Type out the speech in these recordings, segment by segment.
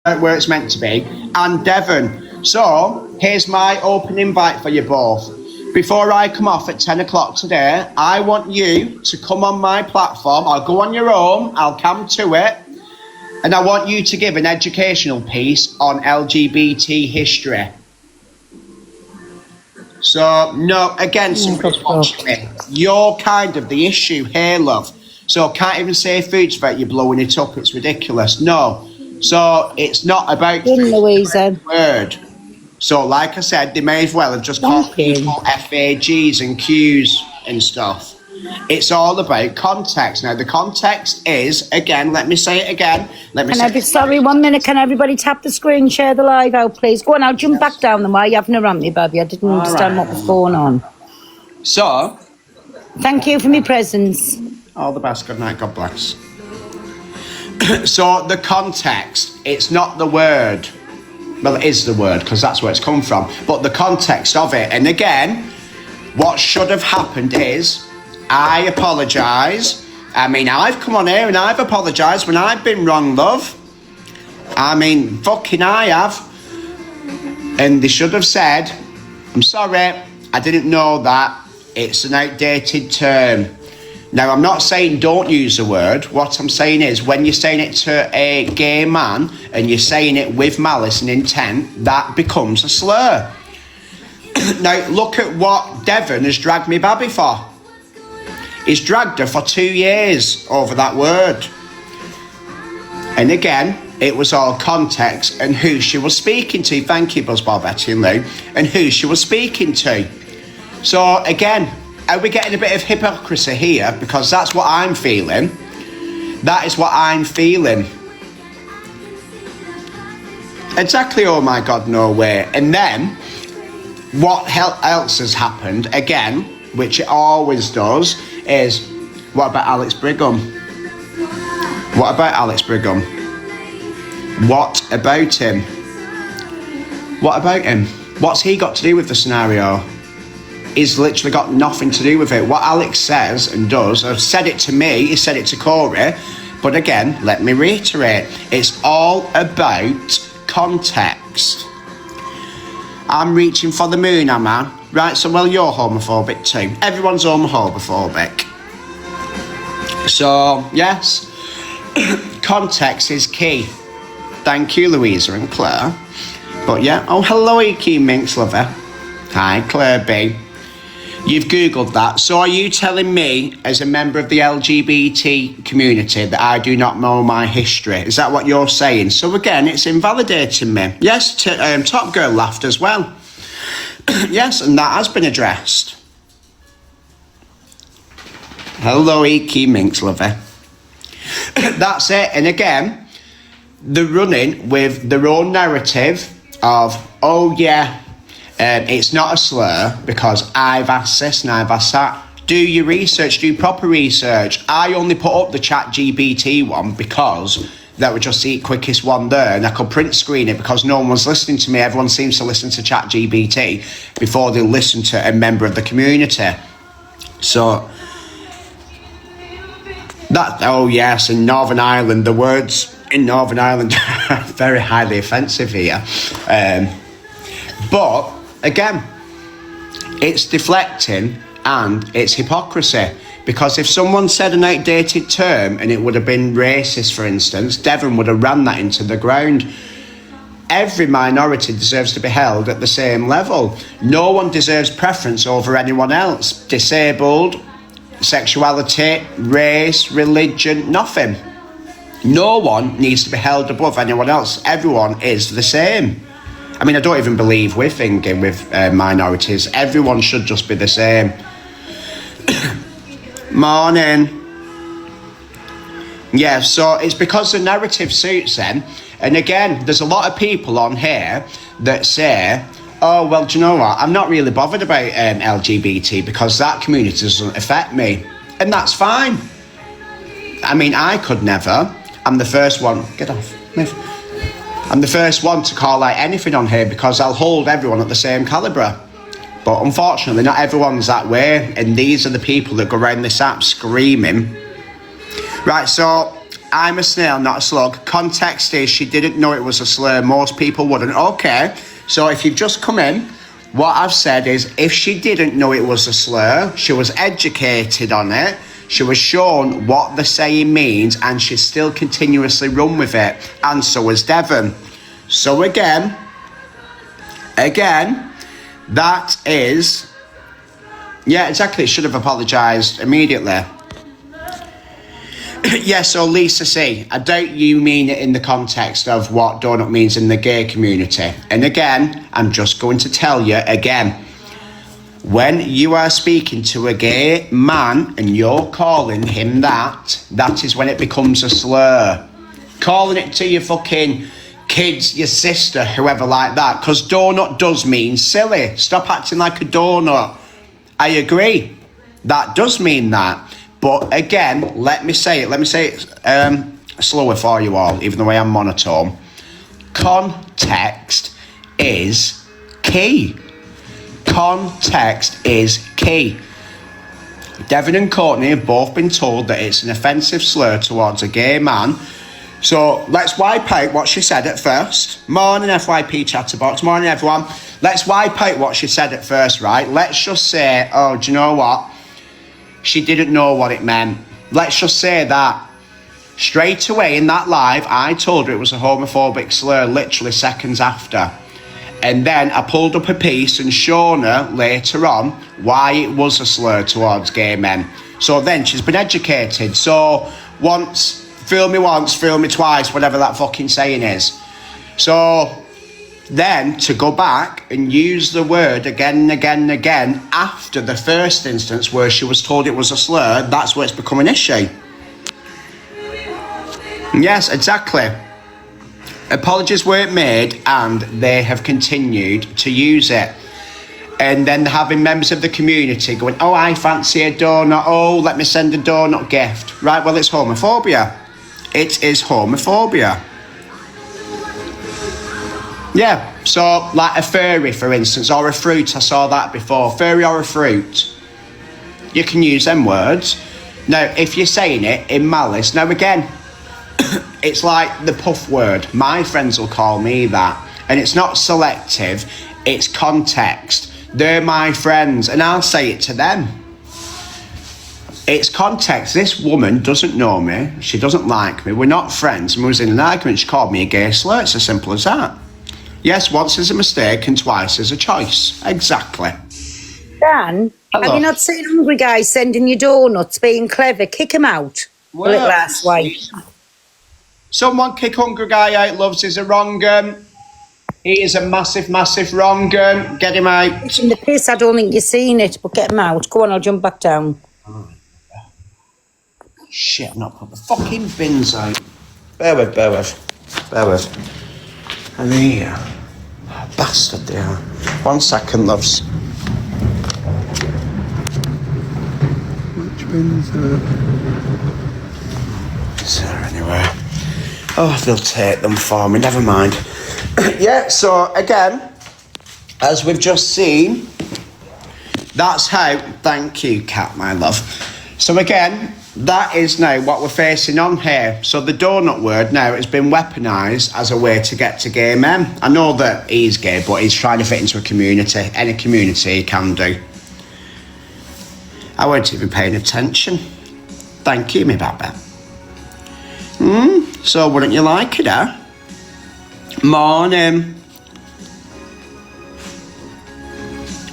where it's meant to be, and Devon. So here's my open invite for you both. Before I come off at 10 o'clock today, I want you to come on my platform. I'll go on your own, I'll come to it, and I want you to give an educational piece on LGBT history. So, no, again, somebody's watching me. You're kind of the issue here, love. So can't even say food's about you blowing it up. It's ridiculous. No. So it's not about the word. So like I said, they may as well have just called people FAGs and Qs and stuff. It's all about context. Now the context is, again, let me say it again. Sorry, 1 minute. Can everybody tap the screen, share the live out, please? Go on, I'll jump back down the way. You haven't around me, Bobby. I didn't understand what was going on. So. Thank you for my presence. All the best. Good night. God bless. So the context, it's not the word. Well, it is the word because that's where it's come from. But the context of it. And again, what should have happened is I apologise. I mean, I've come on here and I've apologised when I've been wrong, love. I mean, fucking I have. And they should have said, I'm sorry, I didn't know that. It's an outdated term. Now, I'm not saying don't use the word. What I'm saying is when you're saying it to a gay man and you're saying it with malice and intent, that becomes a slur. Now, look at what Devon has dragged me babby for. He's dragged her for 2 years over that word. And again, it was all context and who she was speaking to. Thank you, Buzz, Bob, Betty and Lou. And who she was speaking to. So, again, are we getting a bit of hypocrisy here? Because that's what I'm feeling. That is what I'm feeling. Exactly, oh my God, no way. And then, what else has happened, again, which it always does, is, what about Alex Brigham? What about Alex Brigham? What about him? What about him? What's he got to do with the scenario? He's literally got nothing to do with it. What Alex says and does, I've said it to me, he said it to Corey, but again, let me reiterate, it's all about context. I'm reaching for the moon, am I? Right, so well, you're homophobic too. Everyone's homophobic. So, yes, context is key. Thank you, Louisa and Claire. But yeah, oh, hello, EQ Minx lover. Hi, Claire B. You've Googled that. So are you telling me, as a member of the LGBT community, that I do not know my history? Is that what you're saying? So again, it's invalidating me. Yes, Top Girl laughed as well. Yes, and that has been addressed. Hello, EQ Minx lover. That's it. And again, they're running with their own narrative of, oh yeah, it's not a slur because I've asked this and I've asked that. Do your research, do proper research. I only put up the ChatGPT one because that was just the quickest one there and I could print screen it because no one was listening to me. Everyone seems to listen to ChatGPT before they listen to a member of the community. So, that, oh yes, in Northern Ireland, the words in Northern Ireland are very highly offensive here. But again, it's deflecting and it's hypocrisy. Because if someone said an outdated term and it would have been racist, for instance, Devon would have ran that into the ground. Every minority deserves to be held at the same level. No one deserves preference over anyone else. Disabled, sexuality, race, religion, nothing. No one needs to be held above anyone else. Everyone is the same. I mean, I don't even believe we're thinking with minorities. Everyone should just be the same. Morning. Yeah, so it's because the narrative suits them. And again, there's a lot of people on here that say, oh, well, do you know what? I'm not really bothered about LGBT because that community doesn't affect me. And that's fine. I mean, I could never. I'm the first one. Get off. Move. I'm the first one to call out anything on here because I'll hold everyone at the same calibre. But unfortunately, not everyone's that way. And these are the people that go around this app screaming. Right, so I'm a snail, not a slug. Context is she didn't know it was a slur. Most people wouldn't. Okay, so if you've just come in, what I've said is if she didn't know it was a slur, she was educated on it, she was shown what the saying means, and she still continuously run with it. And so was Devon. So again, that is... Yeah, exactly. Should have apologised immediately. Yeah, so Lisa C, I doubt you mean it in the context of what donut means in the gay community. And again, I'm just going to tell you again. When you are speaking to a gay man and you're calling him that is when it becomes a slur. Calling it to your fucking kids, your sister, whoever like that. Because donut does mean silly. Stop acting like a donut. I agree. That does mean that. But again, let me say it slower for you all, even though I am monotone. Context is key. Context is key. Devon and Courtney have both been told that it's an offensive slur towards a gay man. So let's wipe out what she said at first. Morning, FYP Chatterbox. Morning, everyone. Let's wipe out what she said at first, right? Let's just say, oh, do you know what? She didn't know what it meant. Let's just say that. Straight away in that live, I told her it was a homophobic slur literally seconds after. And then I pulled up a piece and shown her later on why it was a slur towards gay men. So then she's been educated. So fool me once, fool me twice, whatever that fucking saying is. So then to go back and use the word again and again and again after the first instance where she was told it was a slur, that's where it's become an issue. Yes, exactly. Apologies weren't made and they have continued to use it. And then having members of the community going, oh, I fancy a donut. Oh, let me send a donut gift. Right, well, it's homophobia. It is homophobia. Yeah, so like a furry, for instance, or a fruit. I saw that before. Furry or a fruit. You can use them words. Now, if you're saying it in malice, now again, it's like the puff word. My friends will call me that. And it's not selective, it's context. They're my friends, and I'll say it to them. It's context. This woman doesn't know me. She doesn't like me. We're not friends. And we was in an argument. She called me a gay slur. It's as simple as that. Yes, once is a mistake and twice is a choice. Exactly. Dan, hello. have you not seen hungry guys sending you donuts, being clever? Kick him out. Well, little ass wife. Someone kick hungry guy out, loves is a wrong he is a massive, massive wrong Get him out. In the piss, I don't think you've seen it, but get him out. Go on, I'll jump back down. Shit, I've not put the fucking bins out. Bear with. And here. Oh, bastard they are. 1 second, loves. Which bins is there anywhere? Oh, they'll take them for me, never mind. Yeah, so again, as we've just seen, that's how, thank you, Cat, my love. So again, that is now what we're facing on here. So the donut word now has been weaponised as a way to get to gay men. I know that he's gay, but he's trying to fit into a community. Any community he can do. I weren't even paying attention. Thank you, me baby. So wouldn't you like it, eh? Morning.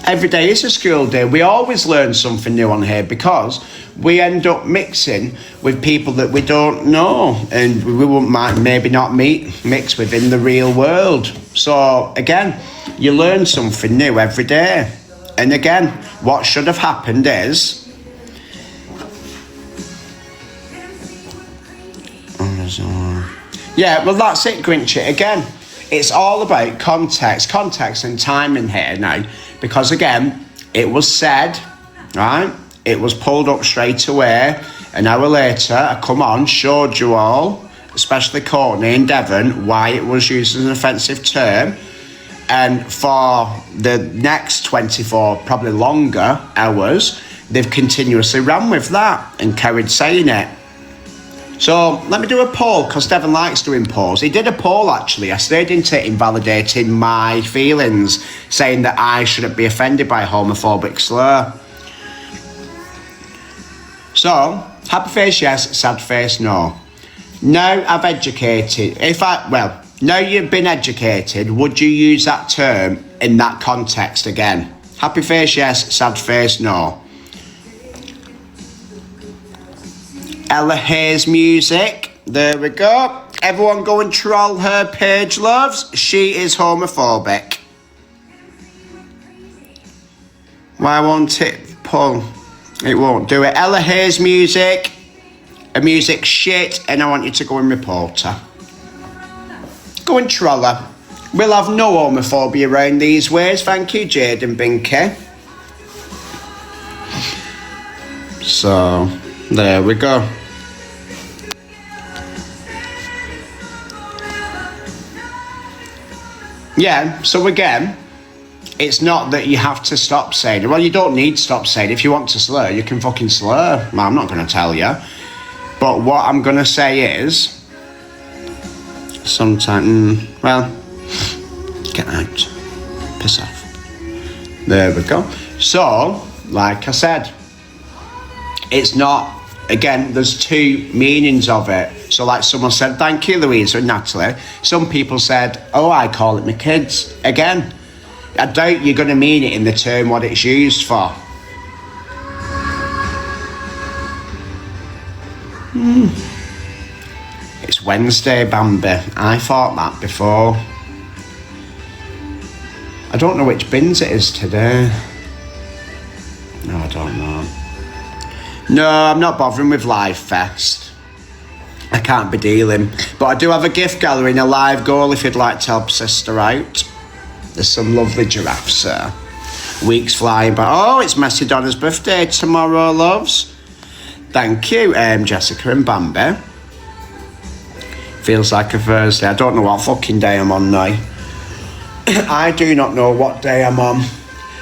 Every day is a school day. We always learn something new on here because we end up mixing with people that we don't know and we might maybe not mix with in the real world. So again, you learn something new every day. And again, what should have happened is yeah, well that's it, Grinchy. Again, it's all about context and timing here now, because again, it was said, right? It was pulled up straight away. An hour later, I come on, showed you all, especially Courtney and Devon, why it was used as an offensive term. And for the next 24, probably longer hours, they've continuously ran with that and carried saying it. So let me do a poll, because Devon likes doing polls. He did a poll actually yesterday, didn't it, invalidating my feelings, saying that I shouldn't be offended by a homophobic slur. So, happy face yes, sad face no. Now I've educated, now you've been educated, would you use that term in that context again? Happy face yes, sad face no. Ella Hayes music, there we go. Everyone go and troll her page, loves. She is homophobic. Why won't it pull? It won't do it. Ella Hayes music. A music shit, and I want you to go and report her. Go and troll her. We'll have no homophobia around these ways. Thank you, Jade and Binky. So, there we go. Yeah, so again, it's not that you have to stop saying it. Well, you don't need to stop saying it. If you want to slur, you can fucking slur. Well, I'm not going to tell you. But what I'm going to say is, sometimes, well, get out. Piss off. There we go. So, like I said, it's not, again, there's two meanings of it. So like someone said, thank you, Louisa and Natalie. Some people said, oh, I call it my kids. Again, I doubt you're going to mean it in the term what it's used for. It's Wednesday, Bambi. I thought that before. I don't know which bins it is today. No, I don't know. No, I'm not bothering with Live Fest. I can't be dealing. But I do have a gift gallery and a live goal if you'd like to help sister out. There's some lovely giraffes there. Weeks flying by. Oh, it's Messi Donna's birthday tomorrow, loves. Thank you, Jessica and Bambi. Feels like a Thursday. I don't know what fucking day I'm on now. I do not know what day I'm on.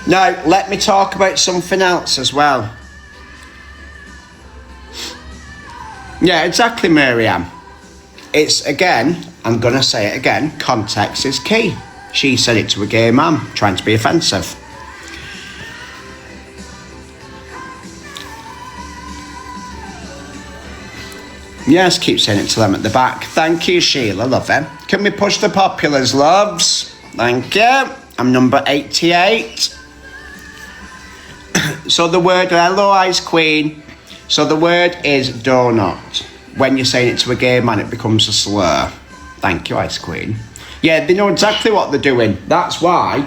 Now, let me talk about something else as well. Yeah, exactly, Miriam. It's, again, I'm going to say it again, context is key. She said it to a gay man, trying to be offensive. Yes, keep saying it to them at the back. Thank you, Sheila, love it. Can we push the populars, loves? Thank you. I'm number 88. So the word, hello, Ice Queen. So the word is donut. When you're saying it to a gay man, it becomes a slur. Thank you, Ice Queen. Yeah, they know exactly what they're doing. That's why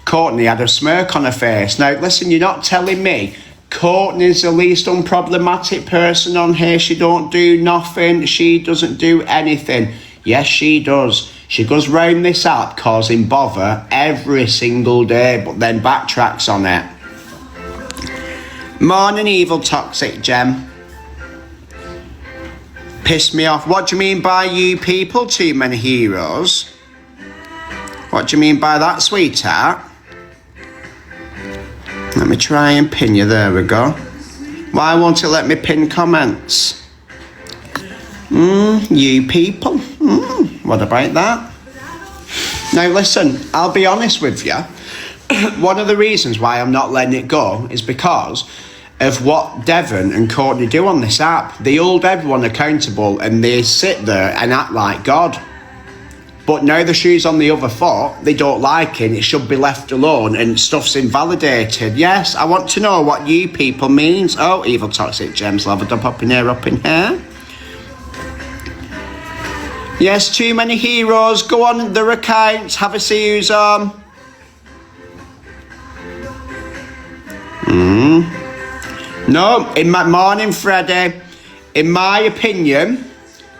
Courtney had a smirk on her face. Now, listen, you're not telling me Courtney's the least unproblematic person on here. She don't do nothing. She doesn't do anything. Yes, she does. She goes round this app causing bother every single day, but then backtracks on it. Morning, evil toxic gem. Pissed me off. What do you mean by you people? Too many heroes? What do you mean by that, sweetheart? Let me try and pin you. There we go. Why won't it let me pin comments? You people. What about that? Now listen, I'll be honest with you. One of the reasons why I'm not letting it go is because of what Devon and Courtney do on this app. They hold everyone accountable and they sit there and act like God. But now the shoe's on the other foot, they don't like it, it should be left alone and stuff's invalidated. Yes, I want to know what you people means. Oh, evil toxic gems, lavender up in here. Yes, too many heroes. Go on their accounts, have a see who's on. No, in my morning, Freddie, in my opinion,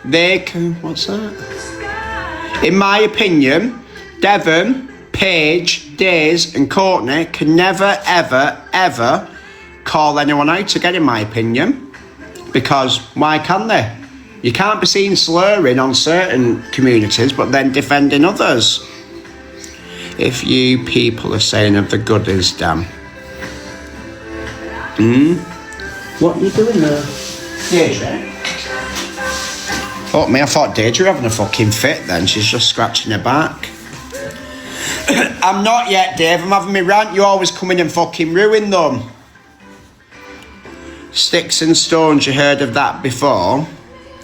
they can, what's that? In my opinion, Devon, Paige, Days and Courtney can never, ever, ever call anyone out again, in my opinion. Because why can they? You can't be seen slurring on certain communities, but then defending others. If you people are saying of the goodies, damn. What are you doing there? Yeah, Oh, me, I thought Deirdre having a fucking fit then. She's just scratching her back. I'm not yet, Dave. I'm having my rant. You always come in and fucking ruin them. Sticks and stones, you heard of that before?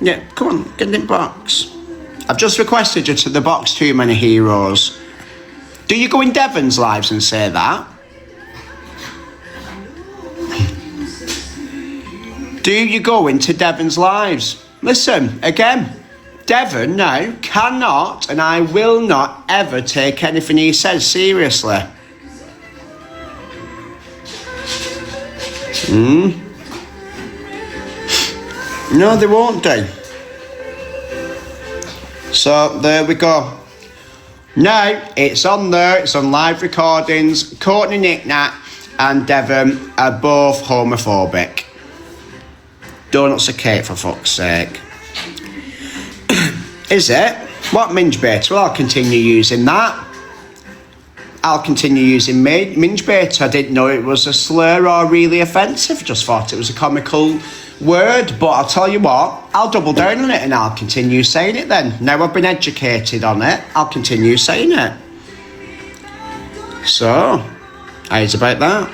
Yeah, come on, get in the box. I've just requested you to the box, Too Many Heroes. Do you go in Devon's lives and say that? Do you go into Devon's lives? Listen, again, Devon now cannot and I will not ever take anything he says seriously. No, they won't do. So there we go. Now it's on there, it's on live recordings. Courtney Nicknack and Devon are both homophobic. Donuts are cake, for fuck's sake. Is it? What minge bait? Well, I'll continue using that. I'll continue using minge bait. I didn't know it was a slur or really offensive. Just thought it was a comical word. But I'll tell you what, I'll double down on it and I'll continue saying it then. Now I've been educated on it, I'll continue saying it. So, how's about that?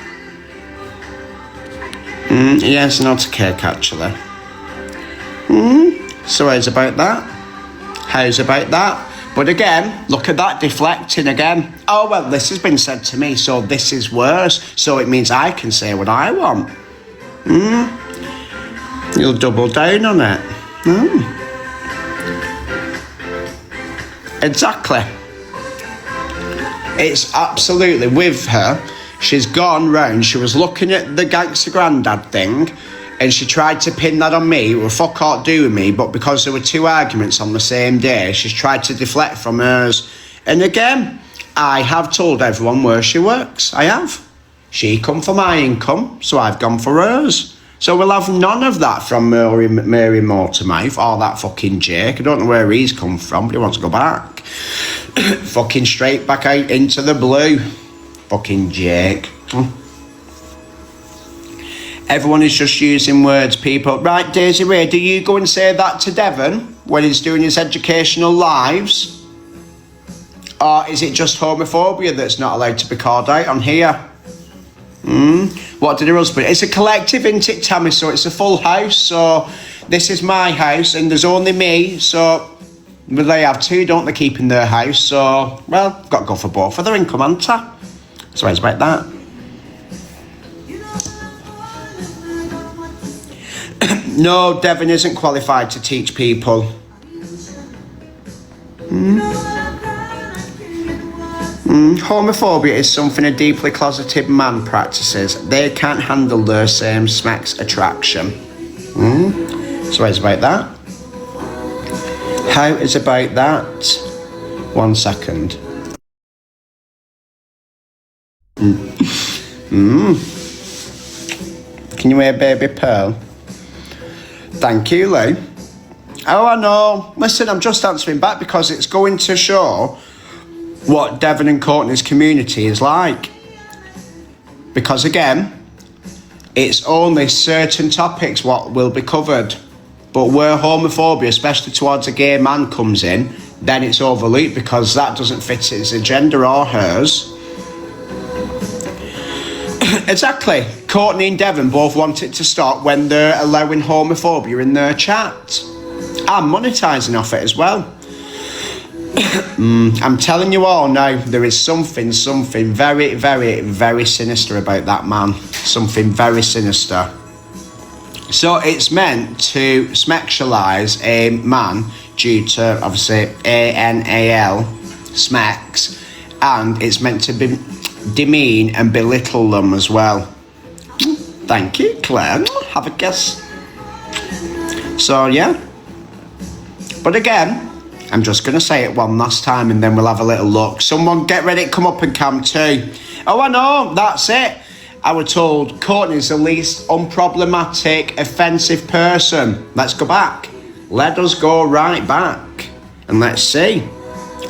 Yes, not a cake actually. So how's about that? How's about that? But again, look at that deflecting again. Oh, well, this has been said to me, so this is worse. So it means I can say what I want. You'll double down on it. Exactly. It's absolutely with her. She's gone round. She was looking at the Gangster Grandad thing and she tried to pin that on me. It was fuck all do with me, but because there were two arguments on the same day, she's tried to deflect from hers. And again, I have told everyone where she works. I have. She come for my income, so I've gone for hers. So we'll have none of that from Mary Mortimer or that fucking Jake. I don't know where he's come from, but he wants to go back. Fucking straight back out into the blue. Fucking Jake. Everyone is just using words, people. Right, Daisy Ray, do you go and say that to Devon when he's doing his educational lives? Or is it just homophobia that's not allowed to be called out on here? What did her husband... It's a collective, isn't it, Tammy? So it's a full house. So this is my house and there's only me. So well, they have two, don't they, keep in their house? So, well, got to go for both for their income, haven't I? So it's about that. No, Devon isn't qualified to teach people. Homophobia is something a deeply closeted man practices. They can't handle their same-sex attraction. So it's about that. How is about that? 1 second. Can you hear Baby Pearl? Thank you, Lou. Oh, I know. Listen, I'm just answering back because it's going to show what Devon and Courtney's community is like. Because again, it's only certain topics what will be covered. But where homophobia, especially towards a gay man, comes in, then it's overlooked because that doesn't fit his agenda or hers. Exactly. Courtney and Devon both want it to stop when they're allowing homophobia in their chat. I'm monetising off it as well. I'm telling you all now, there is something very, very, very sinister about that man. Something very sinister. So it's meant to sexualise a man due to, obviously, ANAL, smex, and it's meant to be demean and belittle them as well. Thank you, Claire. Have a guess. So, yeah. But again, I'm just going to say it one last time and then we'll have a little look. Someone get ready to come up and cam too. Oh, I know, that's it. I was told Courtney's the least unproblematic, offensive person. Let's go back. Let us go right back. And let's see.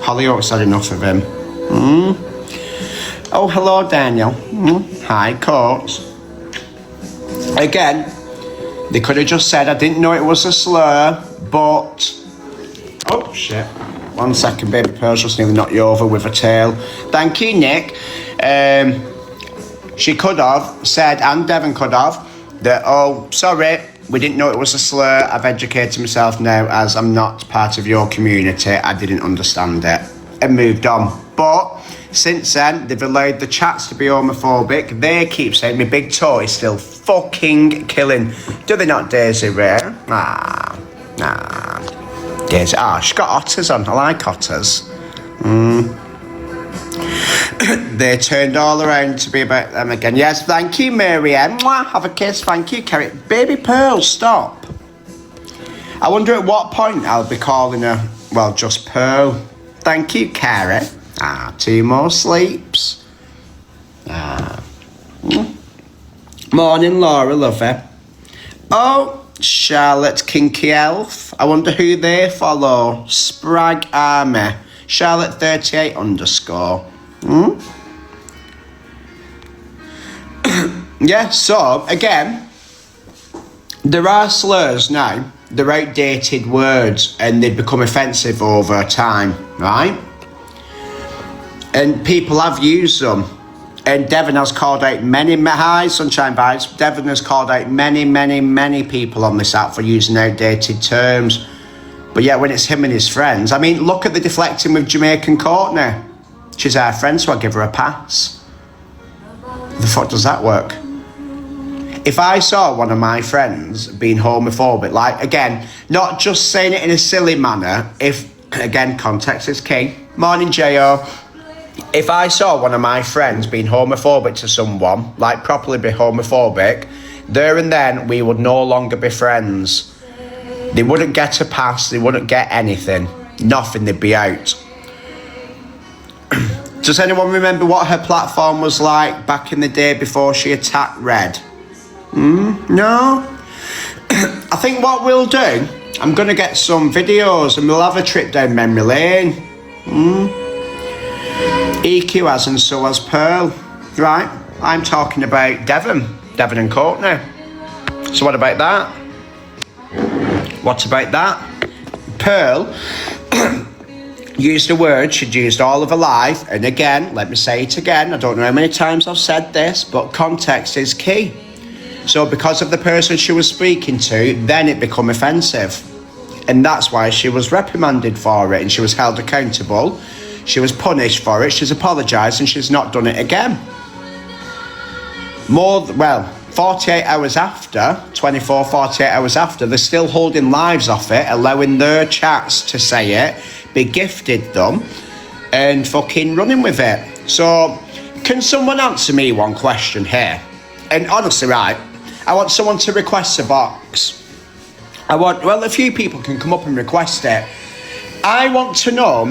Hollyoaks had enough of him. Oh, hello, Daniel. Hi, Court. Again, they could have just said, I didn't know it was a slur, but Oh, shit. 1 second, baby Pearl's just nearly knocked you over with her tail. Thank you, Nick. She could have said, and Devon could have, that, oh, sorry, we didn't know it was a slur. I've educated myself now as I'm not part of your community. I didn't understand it. And moved on. But since then, they've allowed the chats to be homophobic. They keep saying my big toe is still fucking killing. Do they not, Daisy Ray? Nah. Daisy, she's got otters on. I like otters. They turned all around to be about them again. Yes, thank you, Mary M. Mwah, have a kiss, thank you, Kerry. Baby Pearl, stop. I wonder at what point I'll be calling her, well, just Pearl. Thank you, Kerry. 2 more sleeps. Morning, Laura, love her. Oh, Charlotte Kinky Elf. I wonder who they follow. Sprag Army. Charlotte 38 _. Yeah, so, again, there are slurs now. They're outdated words and they become offensive over time, right? And people have used them. And Devon has called out hi, Sunshine Vibes. Devon has called out many people on this app for using outdated terms. But yeah, when it's him and his friends, I mean, look at the deflecting with Jamaican Courtney. She's our friend, so I give her a pass. The fuck does that work? If I saw one of my friends being homophobic, like, again, not just saying it in a silly manner, if, again, context is king. Morning, J.O. If I saw one of my friends being homophobic to someone, like properly be homophobic, there and then we would no longer be friends. They wouldn't get a pass, they wouldn't get anything. Nothing, they'd be out. Does anyone remember what her platform was like back in the day before she attacked Red? No? I think what we'll do, I'm going to get some videos and we'll have a trip down memory lane. EQ has and so has Pearl. Right, I'm talking about Devon and Courtney. So what about that? What about that? Pearl used a word she'd used all of her life, and again, let me say it again, I don't know how many times I've said this, but context is key. So because of the person she was speaking to, then it became offensive. And that's why she was reprimanded for it and she was held accountable. She was punished for it, she's apologised and she's not done it again. 48 hours after, 48 hours after, they're still holding lives off it, allowing their chats to say it, be gifted them, and fucking running with it. So, can someone answer me one question here? And honestly, right, I want someone to request a box. A few people can come up and request it. I want to know,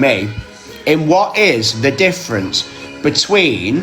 in what is the difference between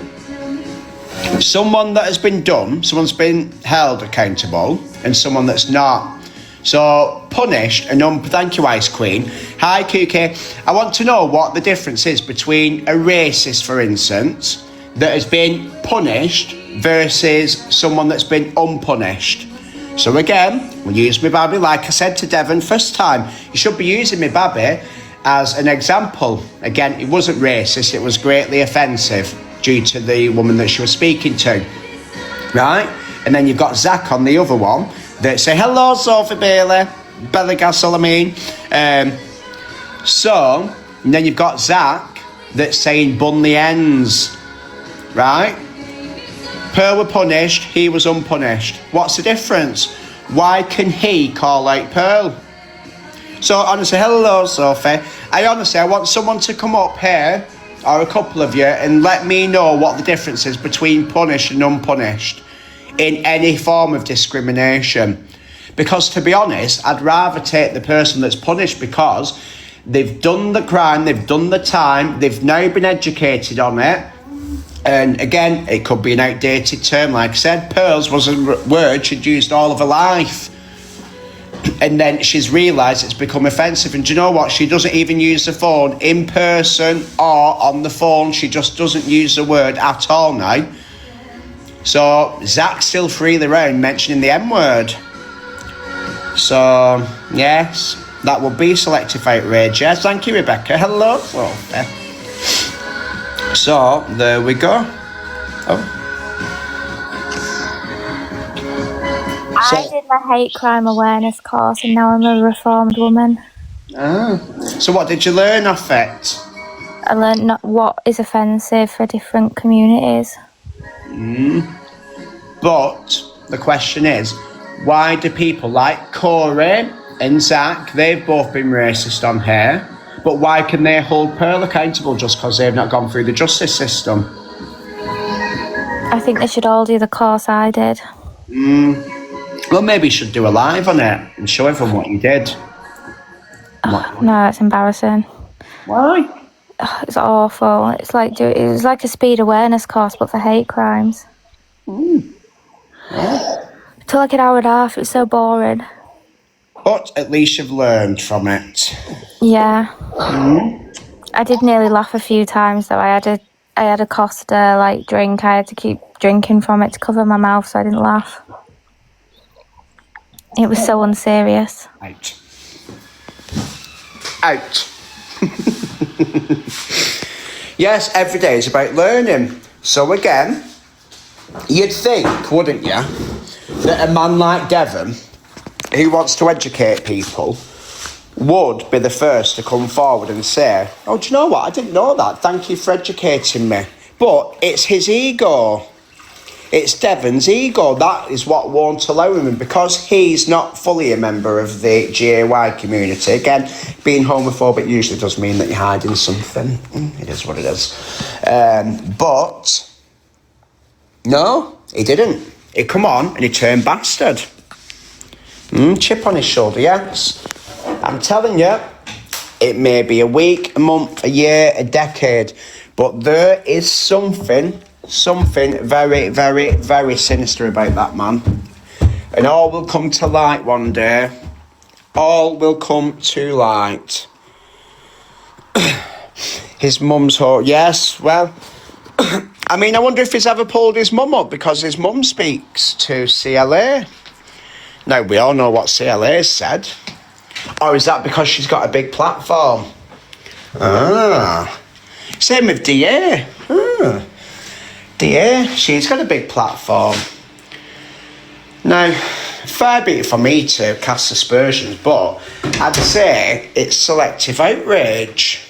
someone that has been done, someone's been held accountable, and someone that's not. So, punished and thank you, Ice Queen. Hi, QK. I want to know what the difference is between a racist, for instance, that has been punished versus someone that's been unpunished. So again, we'll use me babby, like I said to Devon first time. You should be using me babby as an example. Again, it wasn't racist, it was greatly offensive due to the woman that she was speaking to, right? And then you've got Zach on the other one that say, hello, Sophie Bailey, Bellegasol, I mean. And then you've got Zach that's saying bun the ends, right? Pearl were punished, he was unpunished. What's the difference? Why can he call out Pearl? So honestly, hello, Sophie. I want someone to come up here, or a couple of you, and let me know what the difference is between punished and unpunished in any form of discrimination. Because to be honest, I'd rather take the person that's punished because they've done the crime, they've done the time, they've now been educated on it. And again, it could be an outdated term, like I said. Pearls was a word she'd used all of her life. And then she's realised it's become offensive. And do you know what? She doesn't even use the phone in person or on the phone. She just doesn't use the word at all now. So Zach's still freely around mentioning the M word. So, yes. That would be selective outrage. Yes, thank you, Rebecca. Hello. Oh, yeah. So, there we go. Oh. I did my hate crime awareness course and now I'm a reformed woman. So what did you learn off it? I learned not what is offensive for different communities. But the question is, why do people like Corey and Zach, they've both been racist on here, but why can they hold Pearl accountable just because they've not gone through the justice system? I think they should all do the course I did. Well, maybe you should do a live on it and show everyone what you did. No, it's embarrassing. Why? It's awful. It's like it was like a speed awareness course, but for hate crimes. It took like an hour and a half. It was so boring. But at least you've learned from it. Yeah. I did nearly laugh a few times though. I had a Costa like drink. I had to keep drinking from it to cover my mouth so I didn't laugh. It was so unserious. Out. Yes, every day is about learning. So again, you'd think, wouldn't you, that a man like Devon, who wants to educate people, would be the first to come forward and say, oh, do you know what? I didn't know that. Thank you for educating me. But it's his ego. It's Devon's ego. That is what won't allow him. And because he's not fully a member of the GAY community, again, being homophobic usually does mean that you're hiding something. It is what it is. But, no, he didn't. He come on and he turned bastard. Chip on his shoulder, yes. I'm telling you, it may be a week, a month, a year, a decade, but there is something very, very, very sinister about that man. And all will come to light one day. All will come to light. His mum's home. Yes, well, I mean, I wonder if he's ever pulled his mum up because his mum speaks to CLA. Now, we all know what CLA said. Or is that because she's got a big platform? Same with DA. DA, she's got a big platform. Now, fair be it for me to cast aspersions, but I'd say it's selective outrage.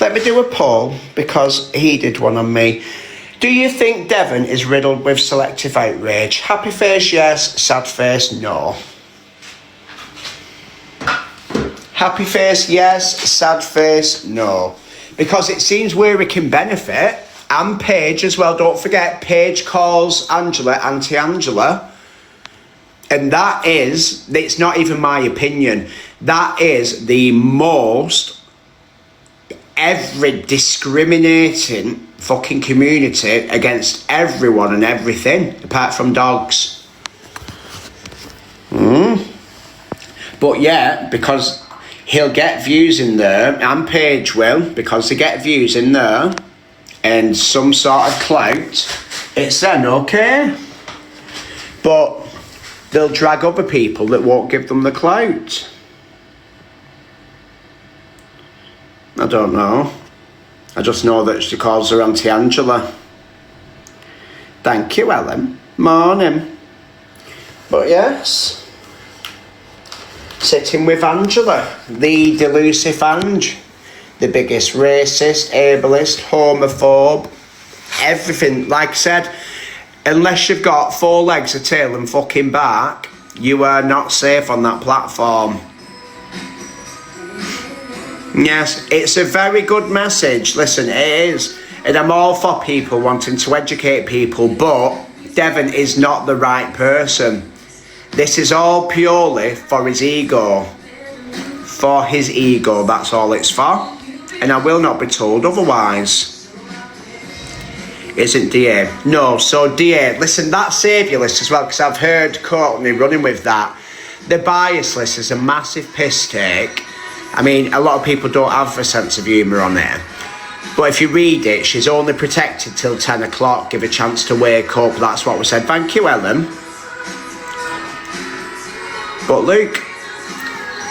Let me do a poll, because he did one on me. Do you think Devon is riddled with selective outrage? Happy face, yes. Sad face, no. Happy face, yes. Sad face, no. Because it seems where he can benefit, and Paige as well, don't forget, Paige calls Angela Auntie Angela. And that is, it's not even my opinion, that is the most every discriminating fucking community against everyone and everything, apart from dogs. But yeah, because he'll get views in there, and Paige will, because they get views in there, and some sort of clout, it's then okay. But they'll drag other people that won't give them the clout. I don't know. I just know that she calls her Auntie Angela. Thank you, Ellen. Morning. But yes, sitting with Angela, the delusive Ange. The biggest racist, ableist, homophobe, everything. Like I said, unless you've got 4 legs, a tail and fucking back, you are not safe on that platform. Yes, it's a very good message. Listen, it is. And I'm all for people wanting to educate people, but Devon is not the right person. This is all purely for his ego. For his ego, that's all it's for. And I will not be told otherwise. Isn't DA? No, so DA, listen, that saviour list as well, because I've heard Courtney running with that. The bias list is a massive piss take. I mean, a lot of people don't have a sense of humour on there. But if you read it, she's only protected till 10 o'clock, give a chance to wake up. That's what was said. Thank you, Ellen. But Luke,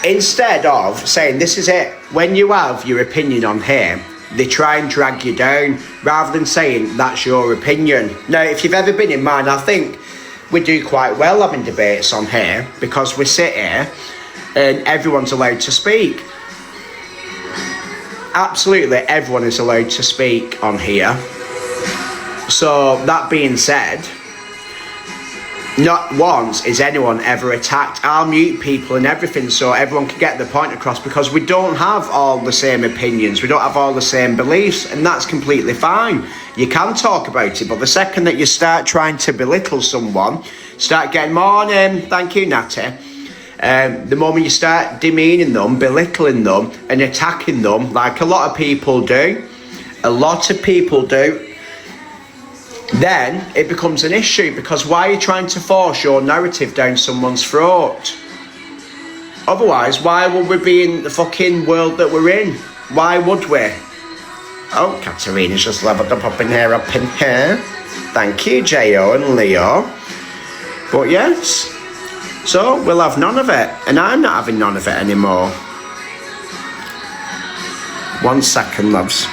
instead of saying, this is it, when you have your opinion on here, they try and drag you down rather than saying that's your opinion. Now, if you've ever been in mine, I think we do quite well having debates on here because we sit here and everyone's allowed to speak. Absolutely everyone is allowed to speak on here. So that being said, not once is anyone ever attacked. I'll mute people and everything so everyone can get the point across, because we don't have all the same opinions, we don't have all the same beliefs, and that's completely fine. You can talk about it, but the second that you start trying to belittle someone, start getting morning, thank you Natty, the moment you start demeaning them, belittling them and attacking them like a lot of people do, then it becomes an issue, because why are you trying to force your narrative down someone's throat? Otherwise, why would we be in the fucking world that we're in? Why would we? Oh, Katarina's just leveled up in here. Thank you, Jo and Leo. But yes, so we'll have none of it, and I'm not having none of it anymore. 1 second, loves.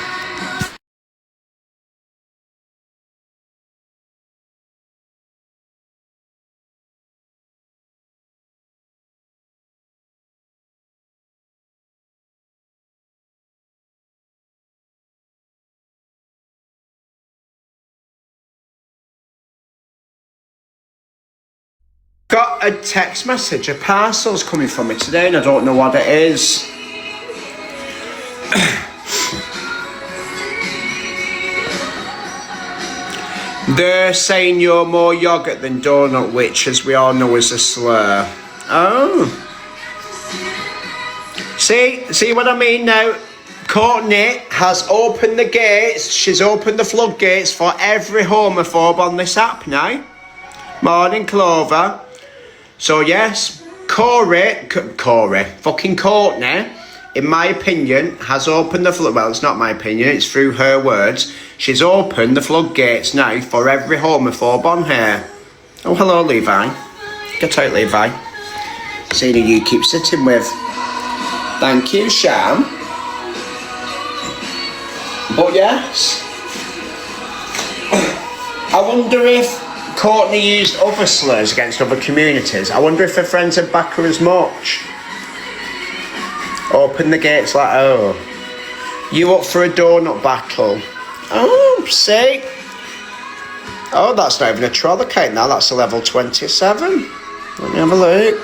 Got a text message, a parcel's coming from me today and I don't know what it is. They're saying you're more yogurt than donut, which as we all know is a slur. Oh. See what I mean now? Courtney has opened the gates, she's opened the floodgates for every homophobe on this app now. Morning, Clover. So yes, fucking Courtney, in my opinion, has opened the flood. Well, it's not my opinion, it's through her words. She's opened the floodgates now for every homophobe on here. Oh, hello, Levi. Get out, Levi. Seeing who you keep sitting with. Thank you, Sham. But yes, I wonder if Courtney used other slurs against other communities. I wonder if her friends would back her as much. Open the gates like, oh, you up for a donut battle? Oh, see? Oh, that's not even a troll account now, that's a level 27. Let me have a look.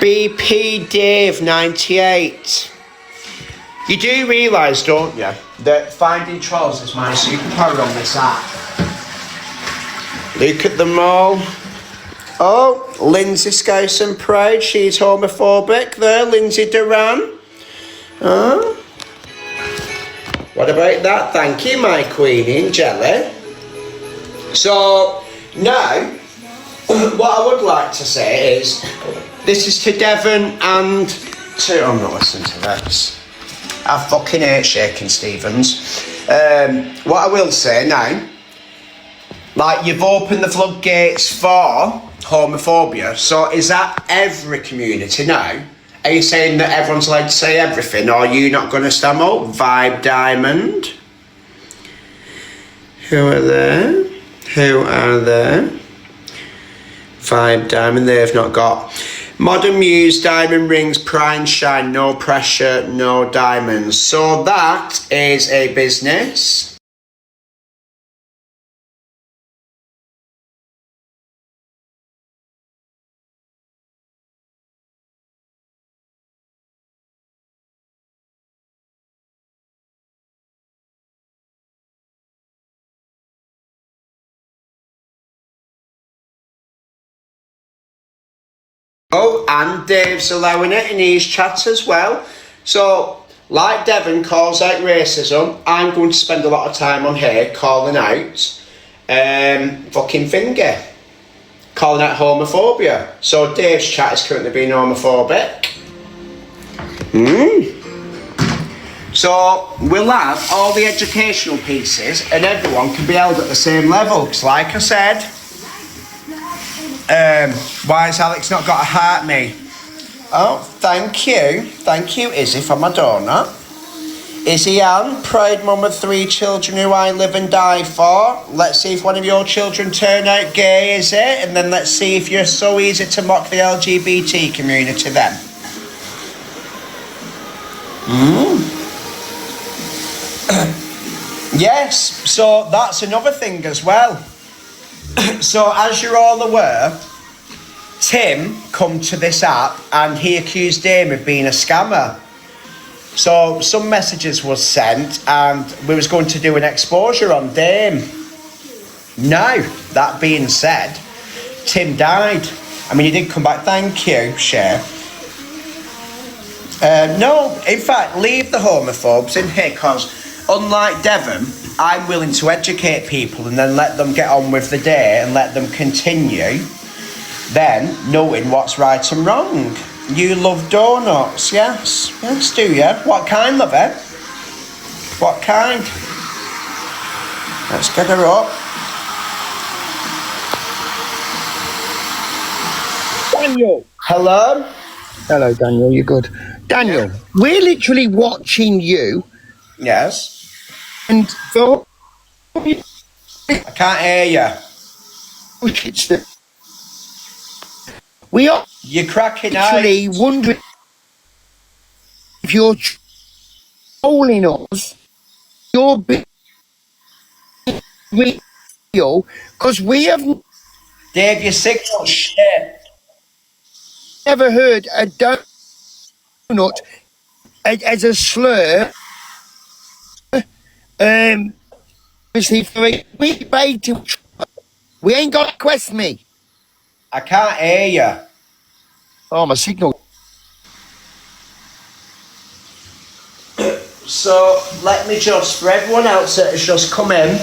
BP Dave 98. You do realise, don't you, that finding trolls is my superpower on this app. Look at them all. Oh, Lindsay Scouse and Proud, she's homophobic there, Lindsay Duran. Oh. What about that? Thank you, my queenie, Jelly. So, now, what I would like to say is, this is to Devon and to... I'm not listening to this. I fucking hate Shaking Stevens. What I will say now, like, you've opened the floodgates for homophobia, so is that every community now? Are you saying that everyone's allowed to say everything, or are you not going to stand up? Vibe Diamond. Who are there? Vibe Diamond, they've not got. Modern Muse, diamond rings, prime shine, no pressure, no diamonds. So that is a business. Oh, and Dave's allowing it in his chat as well. So, like Devon calls out racism, I'm going to spend a lot of time on here calling out fucking finger. Calling out homophobia. So Dave's chat is currently being homophobic. So we'll have all the educational pieces and everyone can be held at the same level. Because like I said, why has Alex not got a heart, me? Oh, thank you. Thank you, Izzy, for my donut. Izzy Ann, proud mum of 3 children who I live and die for. Let's see if one of your children turn out gay, is it? And then let's see if you're so easy to mock the LGBT community then. Yes, so that's another thing as well. So as you're all aware, Tim come to this app and he accused Dame of being a scammer. So some messages was sent and we was going to do an exposure on Dame. Now, that being said, Tim died. I mean, he did come back. Thank you, Cher. No, in fact, leave the homophobes in here because unlike Devon, I'm willing to educate people and then let them get on with the day and let them continue then knowing what's right and wrong. You love donuts, yes? Yes, do you? What kind, love it? What kind? Let's get her up. Daniel. Hello? Hello, Daniel. You good? Daniel, we're literally watching you Yes? and thought I can't hear you. we are You're cracking out. literally wondering if you're trolling us. You're being real because we have Dave, your signal's shit. never heard a donut as a slur. Obviously, we paid to. We ain't got to quest me. I can't hear you. Oh, my signal. So, let me just, for everyone else that has just come in.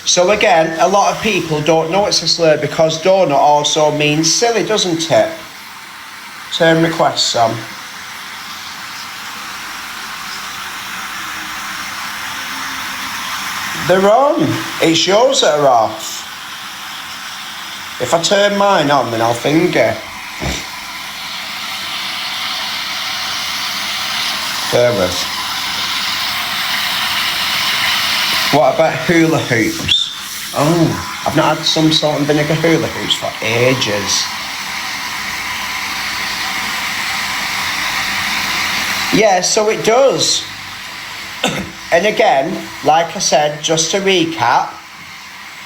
So again, a lot of people don't know it's a slur because donut also means silly, doesn't it? Turn requests on. They're on. It's yours that are off. If I turn mine on, then I'll finger. Bear with. What about hula hoops? Oh, I've not had some salt and vinegar hula hoops for ages. Yeah, so it does. And again, like I said, just to recap,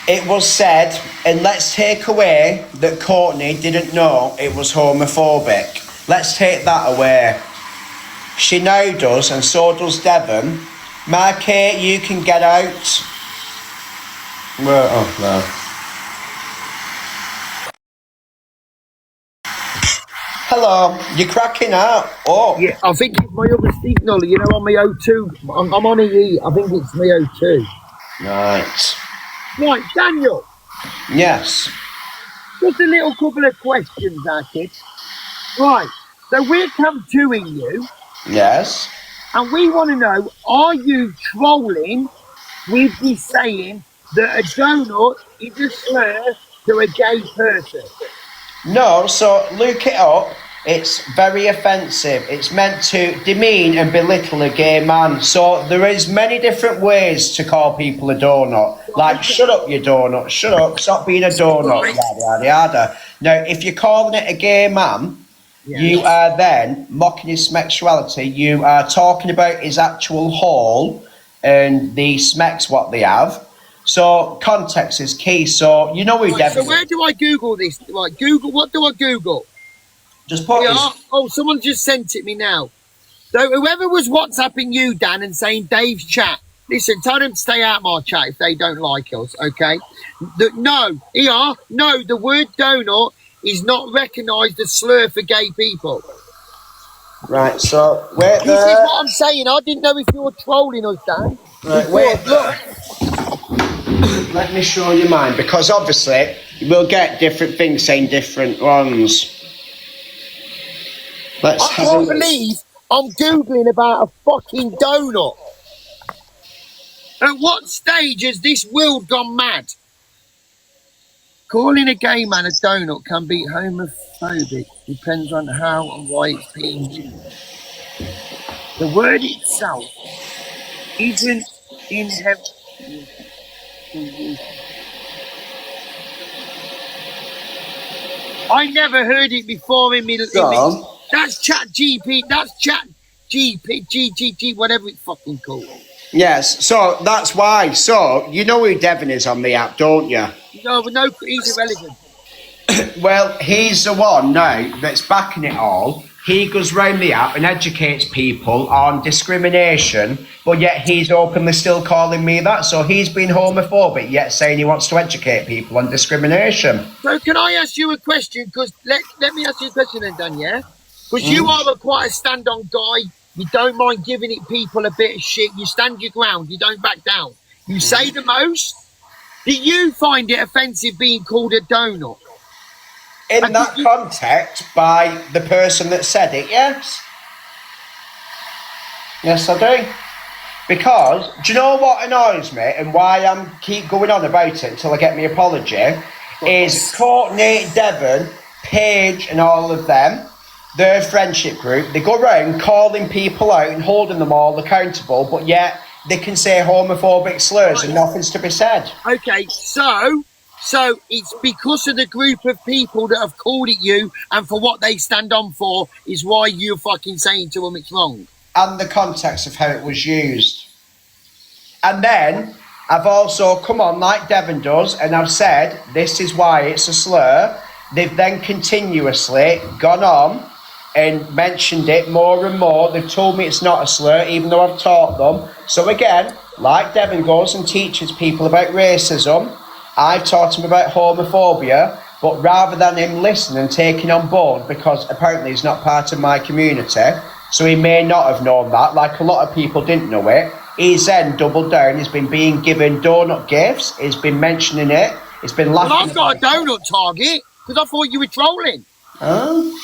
it was said, and let's take away that Courtney didn't know it was homophobic. Let's take that away. She now does, and so does Devon. Marky, you can get out. Well, oh, no. Hello, you're cracking out. Oh. Yeah, I think it's my other signal, you know, on my O2. I'm on EE. I think it's my O2. Right. Right, Daniel. Yes. Just a little couple of questions, our kids. Right, so we're come toing you, Yes. and we want to know, are you trolling with me saying that a donut is a slur to a gay person? No, so look it up. It's very offensive. It's meant to demean and belittle a gay man. So there is many different ways to call people a donut. Like, shut up, you donut. Shut up. Stop being a donut. Yada, yada, yada. Now, if you're calling it a gay man, you are then mocking his sexuality. You are talking about his actual hole and the smecks what they have. So context is key. So you know who Right, Devon so where do I Google this? Right, Google, what do I Google? just put his... Oh, someone just sent it me now. So whoever was WhatsApping you, Dan, and saying Dave's chat, listen, tell them to stay out my chat if they don't like us, okay? No, the word donut is not recognised as slur for gay people. Right, so wait This is there. what I'm saying. I didn't know if you were trolling us, Dan. Right, wait there. Let me show you mine, because obviously we'll get different things saying different ones. I can't believe I'm Googling about a fucking donut. At what stage has this world gone mad? Calling a gay man a donut can be homophobic. depends on how and why it's being used. The word itself isn't inherently used. I never heard it before in me. That's Chat GP. That's Chat GP, whatever it's fucking called. Yes, so that's why. So, you know who Devon is on the app, don't you? No, but no, he's irrelevant. Well, he's the one now that's backing it all. He goes round the app and educates people on discrimination, but yet he's openly still calling me that. So he's been homophobic, yet saying he wants to educate people on discrimination. So can I ask you a question? Because let me ask you a question then, Dan, yeah? Because you are quite a stand-on guy. You don't mind giving it people a bit of shit. You stand your ground. You don't back down. You say the most. Do you find it offensive being called a donut? In that context, by the person that said it, yes. Yes, I do. Because, do you know what annoys me and why I'm keep going on about it until I get my apology? Is Courtney, Devon, Paige and all of them, their friendship group, they go around calling people out and holding them all accountable, but yet they can say homophobic slurs and nothing's to be said. Okay, so it's because of the group of people that have called it you and for what they stand on for is why you're fucking saying to them it's wrong. And the context of how it was used. And then I've also come on like Devon does and I've said this is why it's a slur. They've then continuously gone on and mentioned it more and more. They've told me it's not a slur even though I've taught them. So again, like Devon goes and teaches people about racism, I've taught him about homophobia, but rather than him listening and taking on board, because apparently he's not part of my community, so he may not have known that, like a lot of people didn't know it, he's then doubled down, he's been being given donut gifts, he's been mentioning it, he's been laughing. Well, I've got a donut target, because I thought you were trolling. Oh,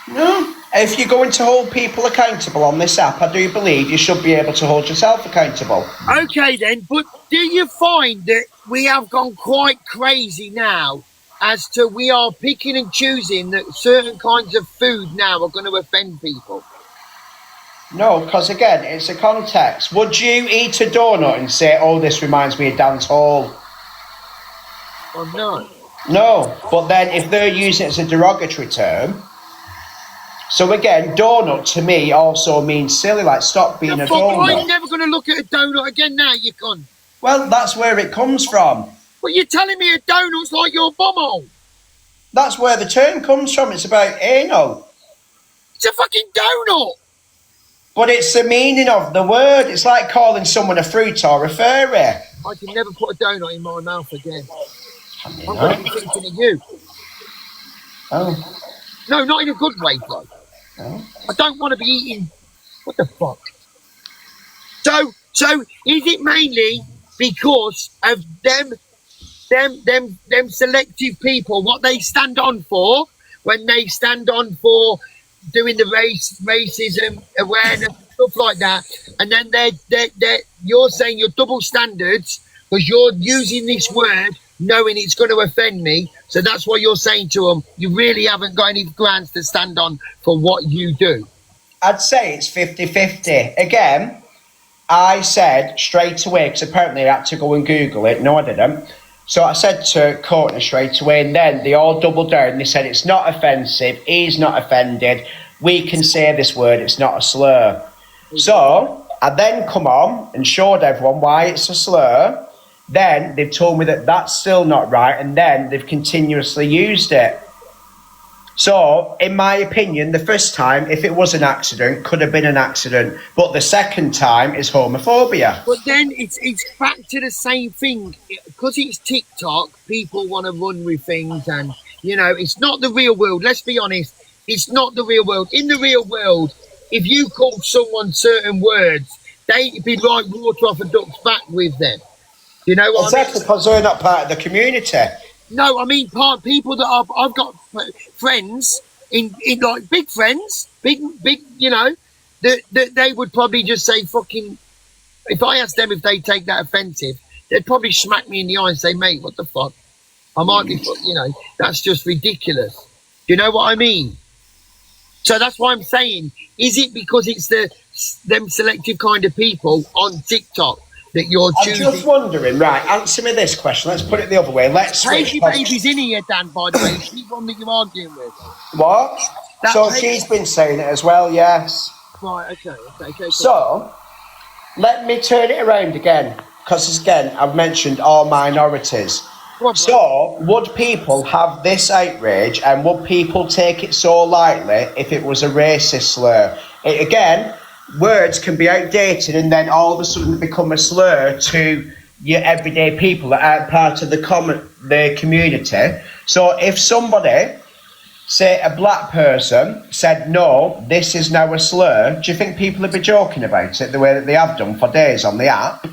no. If you're going to hold people accountable on this app, I do believe you should be able to hold yourself accountable. Okay then, but do you find that we have gone quite crazy now as to we are picking and choosing that certain kinds of food now are going to offend people? No, because again, it's a context. Would you eat a donut and say, oh, this reminds me of dance hall? Well, no. No, but then if they're using it as a derogatory term, so again, donut to me also means silly, like stop being a donut. I'm never going to look at a donut again now, you cunt. Well, that's where it comes from. But you're telling me a donut's like your bumhole. That's where the term comes from. It's about anal. It's a fucking donut. But it's the meaning of the word. It's like calling someone a fruit or a furry. I can never put a donut in my mouth again. I'm going to be thinking of you. Oh. No, not in a good way, bro. Oh. I don't want to be eating. What the fuck? So is it mainly because of them selective people, what they stand on for, when they stand on for doing the racism awareness, stuff like that, and then you're saying you're double standards because you're using this word knowing it's going to offend me, so that's why you're saying to them you really haven't got any grounds to stand on for what you do. I'd say it's 50-50. Again, I said straight away, because apparently I had to go and Google it. No, I didn't. So I said to Courtney straight away, and then they all doubled down. They said it's not offensive, he's not offended, we can say this word, it's not a slur. So I then come on and showed everyone why it's a slur. Then they've told me that that's still not right, and then they've continuously used it. So, in my opinion, the first time, if it was an accident, could have been an accident. But the second time is homophobia. But then it's back to the same thing. Because it's TikTok, people want to run with things and, you know, it's not the real world. Let's be honest. It's not the real world. In the real world, if you called someone certain words, they'd be like water off a duck's back with them. You know what exactly, because they're not part of the community. No, I mean people that are. I've got friends in like big friends, big, you know, that they would probably just say fucking. If I asked them if they take that offensive, they'd probably smack me in the eye and say, "Mate, what the fuck? I might be, you know, that's just ridiculous." Do you know what I mean? So that's why I'm saying, is it because it's them selective kind of people on TikTok that you're I'm choosing? just wondering, right, answer me this question. Let's put it the other way. Let's switch. Crazy Baby's in here, Dan, by the way. She's one that you're arguing with. What? That So page- she's been saying it as well, yes. Right, okay. So, let me turn it around again. Because again, I've mentioned all minorities. Go on, bro. So, would people have this outrage and would people take it so lightly if it was a racist slur? Again, words can be outdated and then all of a sudden become a slur to your everyday people that aren't part of the community. So if somebody, say a black person, said, no, this is now a slur, do you think people would be joking about it the way that they have done for days on the app?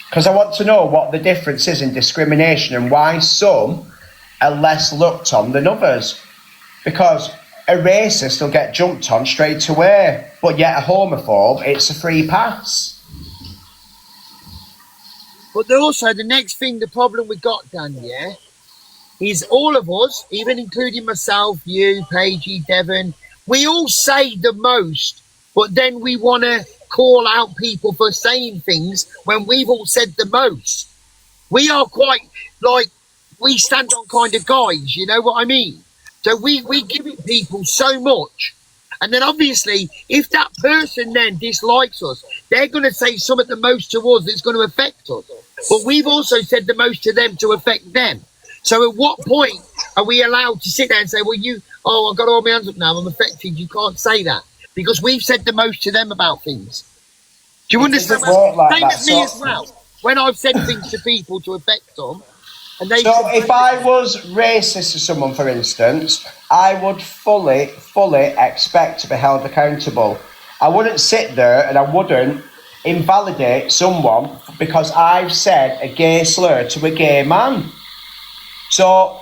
Because I want to know what the difference is in discrimination and why some are less looked on than others. Because a racist will get jumped on straight away, but yet a homophobe, it's a free pass. But also, the next thing, the problem we got, Dan, yeah, is all of us, even including myself, you, Paigey, Devon, we all say the most, but then we want to call out people for saying things when we've all said the most. We are quite, like, we stand on kind of guys, you know what I mean? So we give it people so much. And then obviously, if that person then dislikes us, they're going to say something the most to us that's going to affect us. But we've also said the most to them to affect them. So at what point are we allowed to sit there and say, well, I've got all my hands up now, I'm affected. You can't say that. Because we've said the most to them about things. Do you understand? Same as me as well. When I've said things to people to affect them, and they. So if I was racist to someone, for instance, I would fully expect to be held accountable. I wouldn't sit there and I wouldn't invalidate someone because I've said a gay slur to a gay man. So,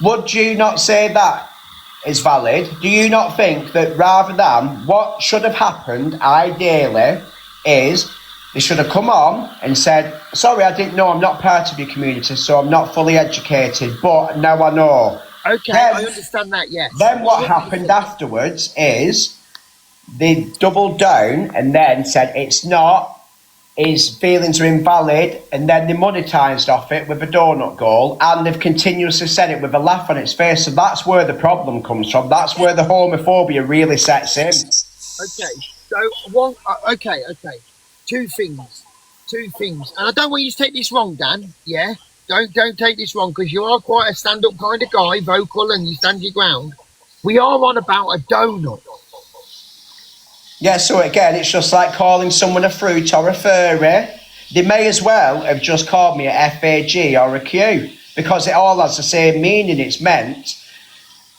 would you not say that is valid? Do you not think that rather than what should have happened ideally is they should have come on and said, sorry, I didn't know, I'm not part of your community, so I'm not fully educated, but now I know. Okay, Then, I understand that, yes. Then what happened afterwards is they doubled down and then said it's not, his feelings are invalid, and then they monetised off it with a donut goal, and they've continuously said it with a laugh on its face. So that's where the problem comes from. That's where the homophobia really sets in. Okay, so one. Okay. Two things, and I don't want you to take this wrong, Dan. Yeah, don't take this wrong because you are quite a stand-up kind of guy, vocal, and you stand your ground. We are on about a donut. Yeah, so again, it's just like calling someone a fruit or a furry. They may as well have just called me a FAG or a Q because it all has the same meaning. It's meant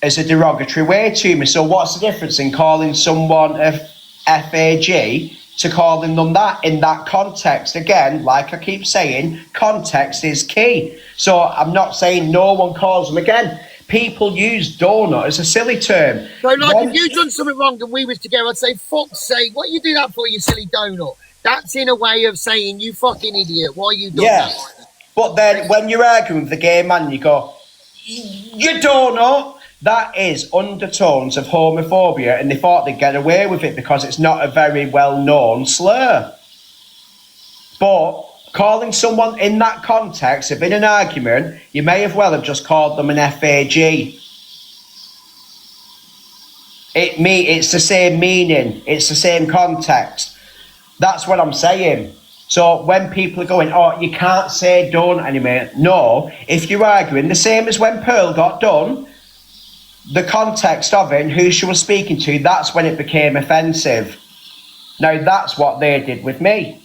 as a derogatory way to me. So what's the difference in calling someone a FAG to calling them that in that context? Again, like I keep saying, context is key. So I'm not saying no one calls them again. People use donut as a silly term. So, like, if you'd done something wrong and we was together, I'd say, fuck's sake, what you do that for, you silly donut? That's in a way of saying, you fucking idiot, why you done that? But then when you're arguing with the gay man, you go, you donut. That is undertones of homophobia, and they thought they'd get away with it because it's not a very well-known slur. But calling someone in that context, if in an argument, you may as well have just called them an FAG. It's the same meaning. It's the same context. That's what I'm saying. So when people are going, oh, you can't say done anymore. No, if you're arguing, the same as when Pearl got done, the context of it and who she was speaking to, that's when it became offensive. Now, that's what they did with me.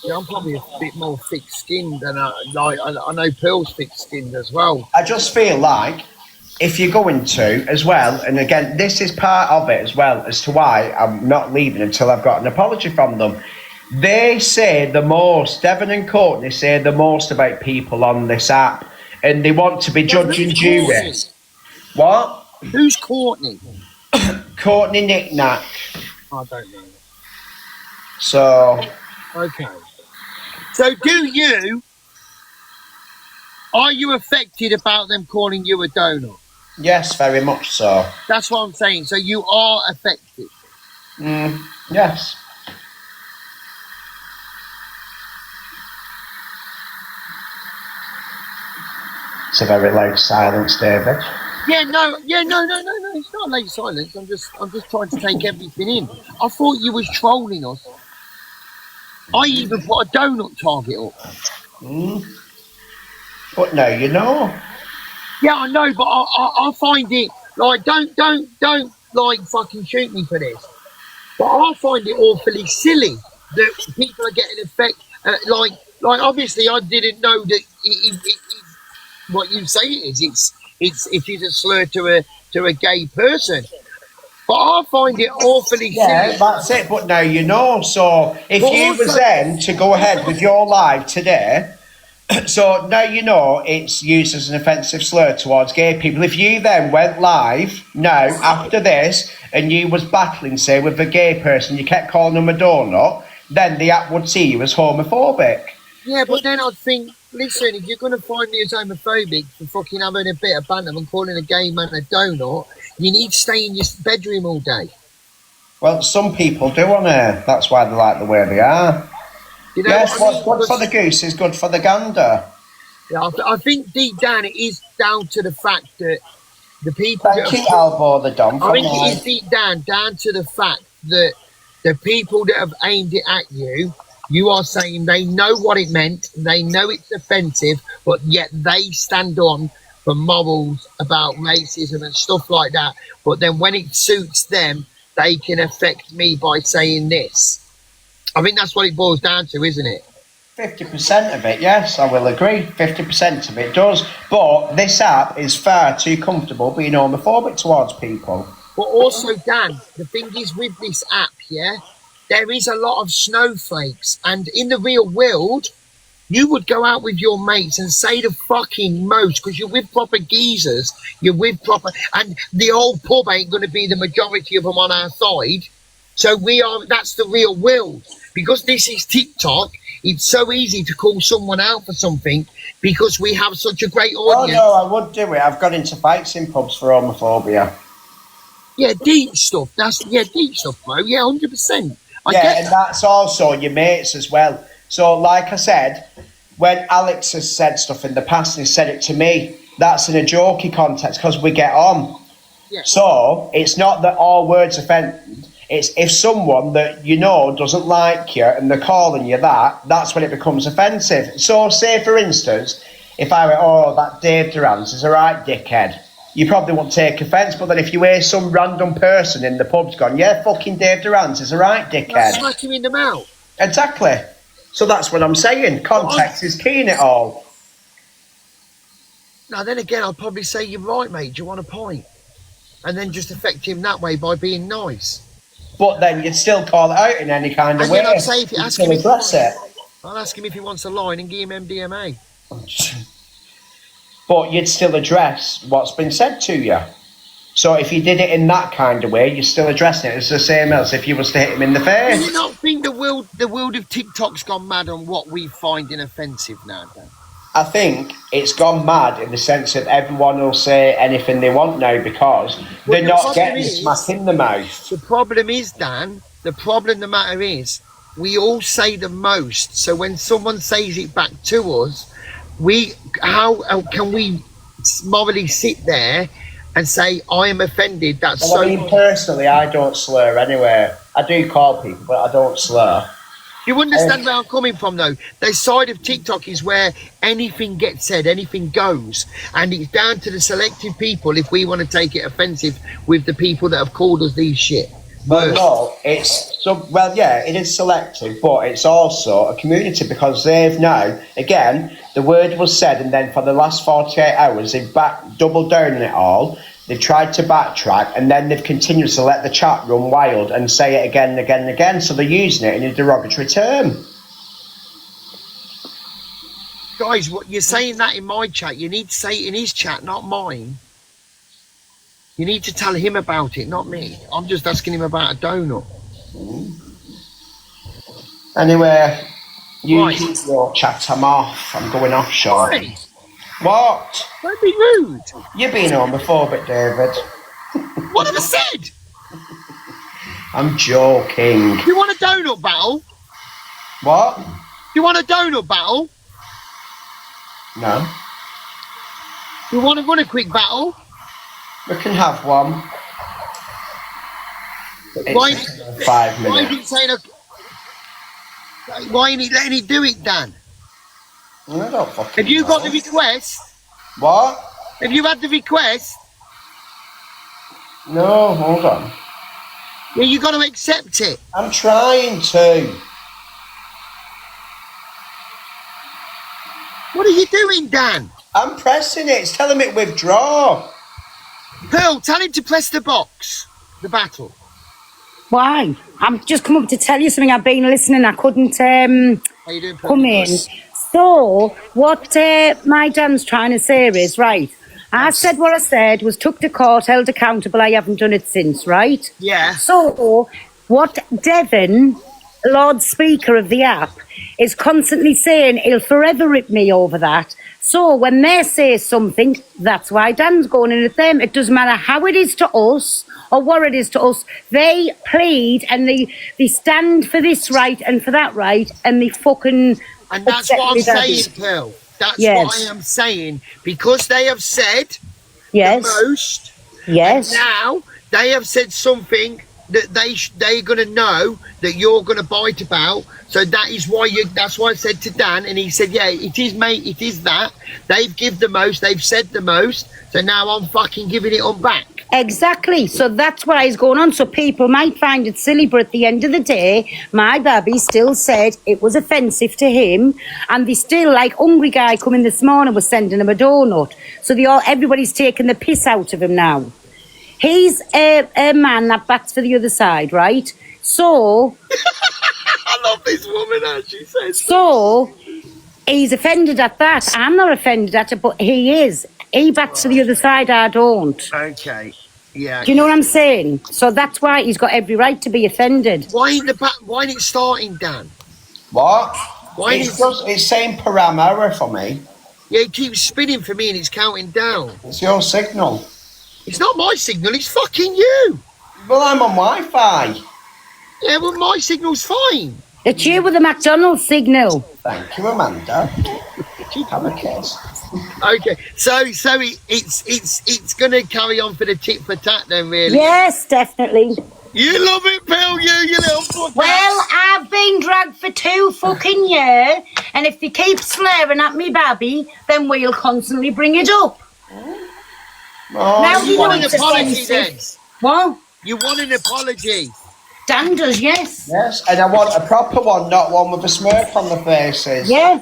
Yeah, I'm probably a bit more thick-skinned than I know Pearl's thick-skinned as well. I just feel like if you're going to as well, and again, this is part of it as well as to why I'm not leaving until I've got an apology from them. They say the most, Devon and Courtney say the most about people on this app, and they want to be judge and jury. What? Who's Courtney? Courtney Knick-Knack. I don't know. So. Okay. So do Are you affected about them calling you a donut? Yes, very much so. That's what I'm saying. So you are affected. Yes. It's a very loud silence, David. No. It's not late silence. I'm just trying to take everything in. I thought you was trolling us. I even put a donut target up. But now you know. Yeah, I know, but I find it like don't like fucking shoot me for this. But I find it awfully silly that people are getting affected. Like obviously I didn't know that what you say it is. It is a slur to a gay person. But I find it awfully Yeah, silly. that's it. But now you know. So if But you also- was then to go ahead with your live today, so now you know it's used as an offensive slur towards gay people. If you then went live now after this and you was battling, say, with a gay person, you kept calling them a donut, then the app would see you as homophobic. Yeah, but then I'd think, listen, if you're going to find me as homophobic for fucking having a bit of banter and calling a gay man a donut, you need to stay in your bedroom all day. Well, some people do on Earth. That's why they like the way they are. You know Yes, what I mean? what's good for the goose is good for the gander. Yeah, I think deep down it is down to the fact that the people Thank that you, Albo the Dom. I think it is deep down to the fact that the people that have aimed it at you, you are saying they know what it meant, they know it's offensive, but yet they stand on for morals about racism and stuff like that. But then when it suits them, they can affect me by saying this. I think that's what it boils down to, isn't it? 50% of it, yes, I will agree. 50% of it does. But this app is far too comfortable being homophobic towards people. But also, Dan, the thing is with this app, yeah, there is a lot of snowflakes. And in the real world, you would go out with your mates and say the fucking most, because you're with proper geezers, you're with proper, and the old pub ain't going to be the majority of them on our side. So that's the real world. Because this is TikTok, it's so easy to call someone out for something because we have such a great Oh audience. no, I would do it. I've got into fights in pubs for homophobia. Yeah, deep stuff. Deep stuff, bro. Yeah, 100%. I Yeah, get and that. that's also your mates as well. So, like I said, when Alex has said stuff in the past and he said it to me, that's in a jokey context because we get on. Yeah. So, it's not that all words offend. It's if someone that you know doesn't like you and they're calling you that, that's when it becomes offensive. So, say for instance, if I went, oh, that Dave Durant is a right dickhead, you probably won't take offence, but then if you hear some random person in the pub's gone, yeah, fucking Dave Durant is a right dickhead. Smack him in the mouth. Exactly. So that's what I'm saying. Context is key in it all. Now, then again, I'd probably say, you're right, mate. Do you want a pint? And then just affect him that way by being nice. But then you'd still call it out in any kind of And way. then I'd say, if you You'd ask still him if he address it. I'll ask him if he wants a line and give him MDMA. But you'd still address what's been said to you. So if you did it in that kind of way, you're still addressing it. It's the same as if you was to hit him in the Do face. you not think the world of TikTok's gone mad on what we find inoffensive now, Dan? I think it's gone mad in the sense that everyone will say anything they want now because Well, they're the not problem getting is- smacked in the mouth. The problem is, Dan, the matter is, we all say the most. So when someone says it back to us, how can we morally sit there and say, I am offended? That's Well, so... I mean, personally, I don't slur anyway. I do call people, but I don't slur. You understand where I'm coming from, though? The side of TikTok is where anything gets said, anything goes. And it's down to the selective people if we want to take it offensive with the people that have called us these shit. Well, no, it is selective, but it's also a community because they've now, again, the word was said, and then for the last 48 hours, they've doubled down on it all. They've tried to backtrack, and then they've continued to let the chat run wild and say it again and again and again. So they're using it in a derogatory term. Guys, what you're saying that in my chat, you need to say it in his chat, not mine. You need to tell him about it, not me. I'm just asking him about a donut. Anyway, you Right. keep your chat. I'm off. I'm going offshore. Why? What? Don't be rude. You're being homophobic, David. What have I said? I'm joking. You want a donut battle? What? You want a donut battle? No. You want to run a quick battle? We can have one. Why? It's 5 Why minutes. is it saying? Why ain't he letting it do it, Dan? I don't fucking Have you got know. the request? What? Have you had the request? No, hold on. Yeah, you got to accept it. I'm trying to. What are you doing, Dan? I'm pressing it. It's telling me to withdraw. Pearl, tell him to press the box. The battle. Why? I'm just come up to tell you something. I've been listening. I couldn't How you doing, Pearl? come in. So, what my Dan's trying to say is, right, I said what I said, was took to court, held accountable. I haven't done it since, right? Yeah. So, what Devon, Lord Speaker of the app, is constantly saying, he'll forever rip me over that. So, when they say something, that's why Dan's going in at them. It doesn't matter how it is to us or what it is to us. They plead and they stand for this right and for that right, and they fucking... And that's what I'm Exactly saying, Pearl. That's Yes. what I am saying. Because they have said Yes, the most. yes. Now they have said something that they're gonna know that you're gonna bite about. So that is why that's why I said to Dan, and he said, yeah, it is, mate, it is that. They've give the most, they've said the most, so now I'm fucking giving it on back. Exactly. So that's what is going on. So people might find it silly, but at the end of the day, my baby still said it was offensive to him, and they still, like hungry guy coming this morning was sending him a donut. So everybody's taking the piss out of him now. He's a man that bats for the other side, right? So I love this woman, as she says. So he's offended at that. I'm not offended at it, but he is. He bats for the other side, I don't. Okay. Yeah. Do you know what I'm saying? So that's why he's got every right to be offended. Why ain't it starting, Dan? What? Why ain't It's saying parameter for me. Yeah, it keeps spinning for me and it's counting down. It's your signal. It's not my signal, it's fucking you. Well, I'm on Wi-Fi. Yeah, well, my signal's fine. It's you with the McDonald's signal. Thank you, Amanda. Have a kiss. Okay, so it's gonna carry on for the tit for tat then, really. Yes, definitely. You love it, Bill, you little fucker. Well, I've been dragged for 2 fucking years, and if you keep swearing at me, baby, then we'll constantly bring it up. Oh, Now you you want know an it's apology then? offensive. What? You want an apology? Dan does, yes. yes, and I want a proper one, not one with a smirk on the faces. Yeah.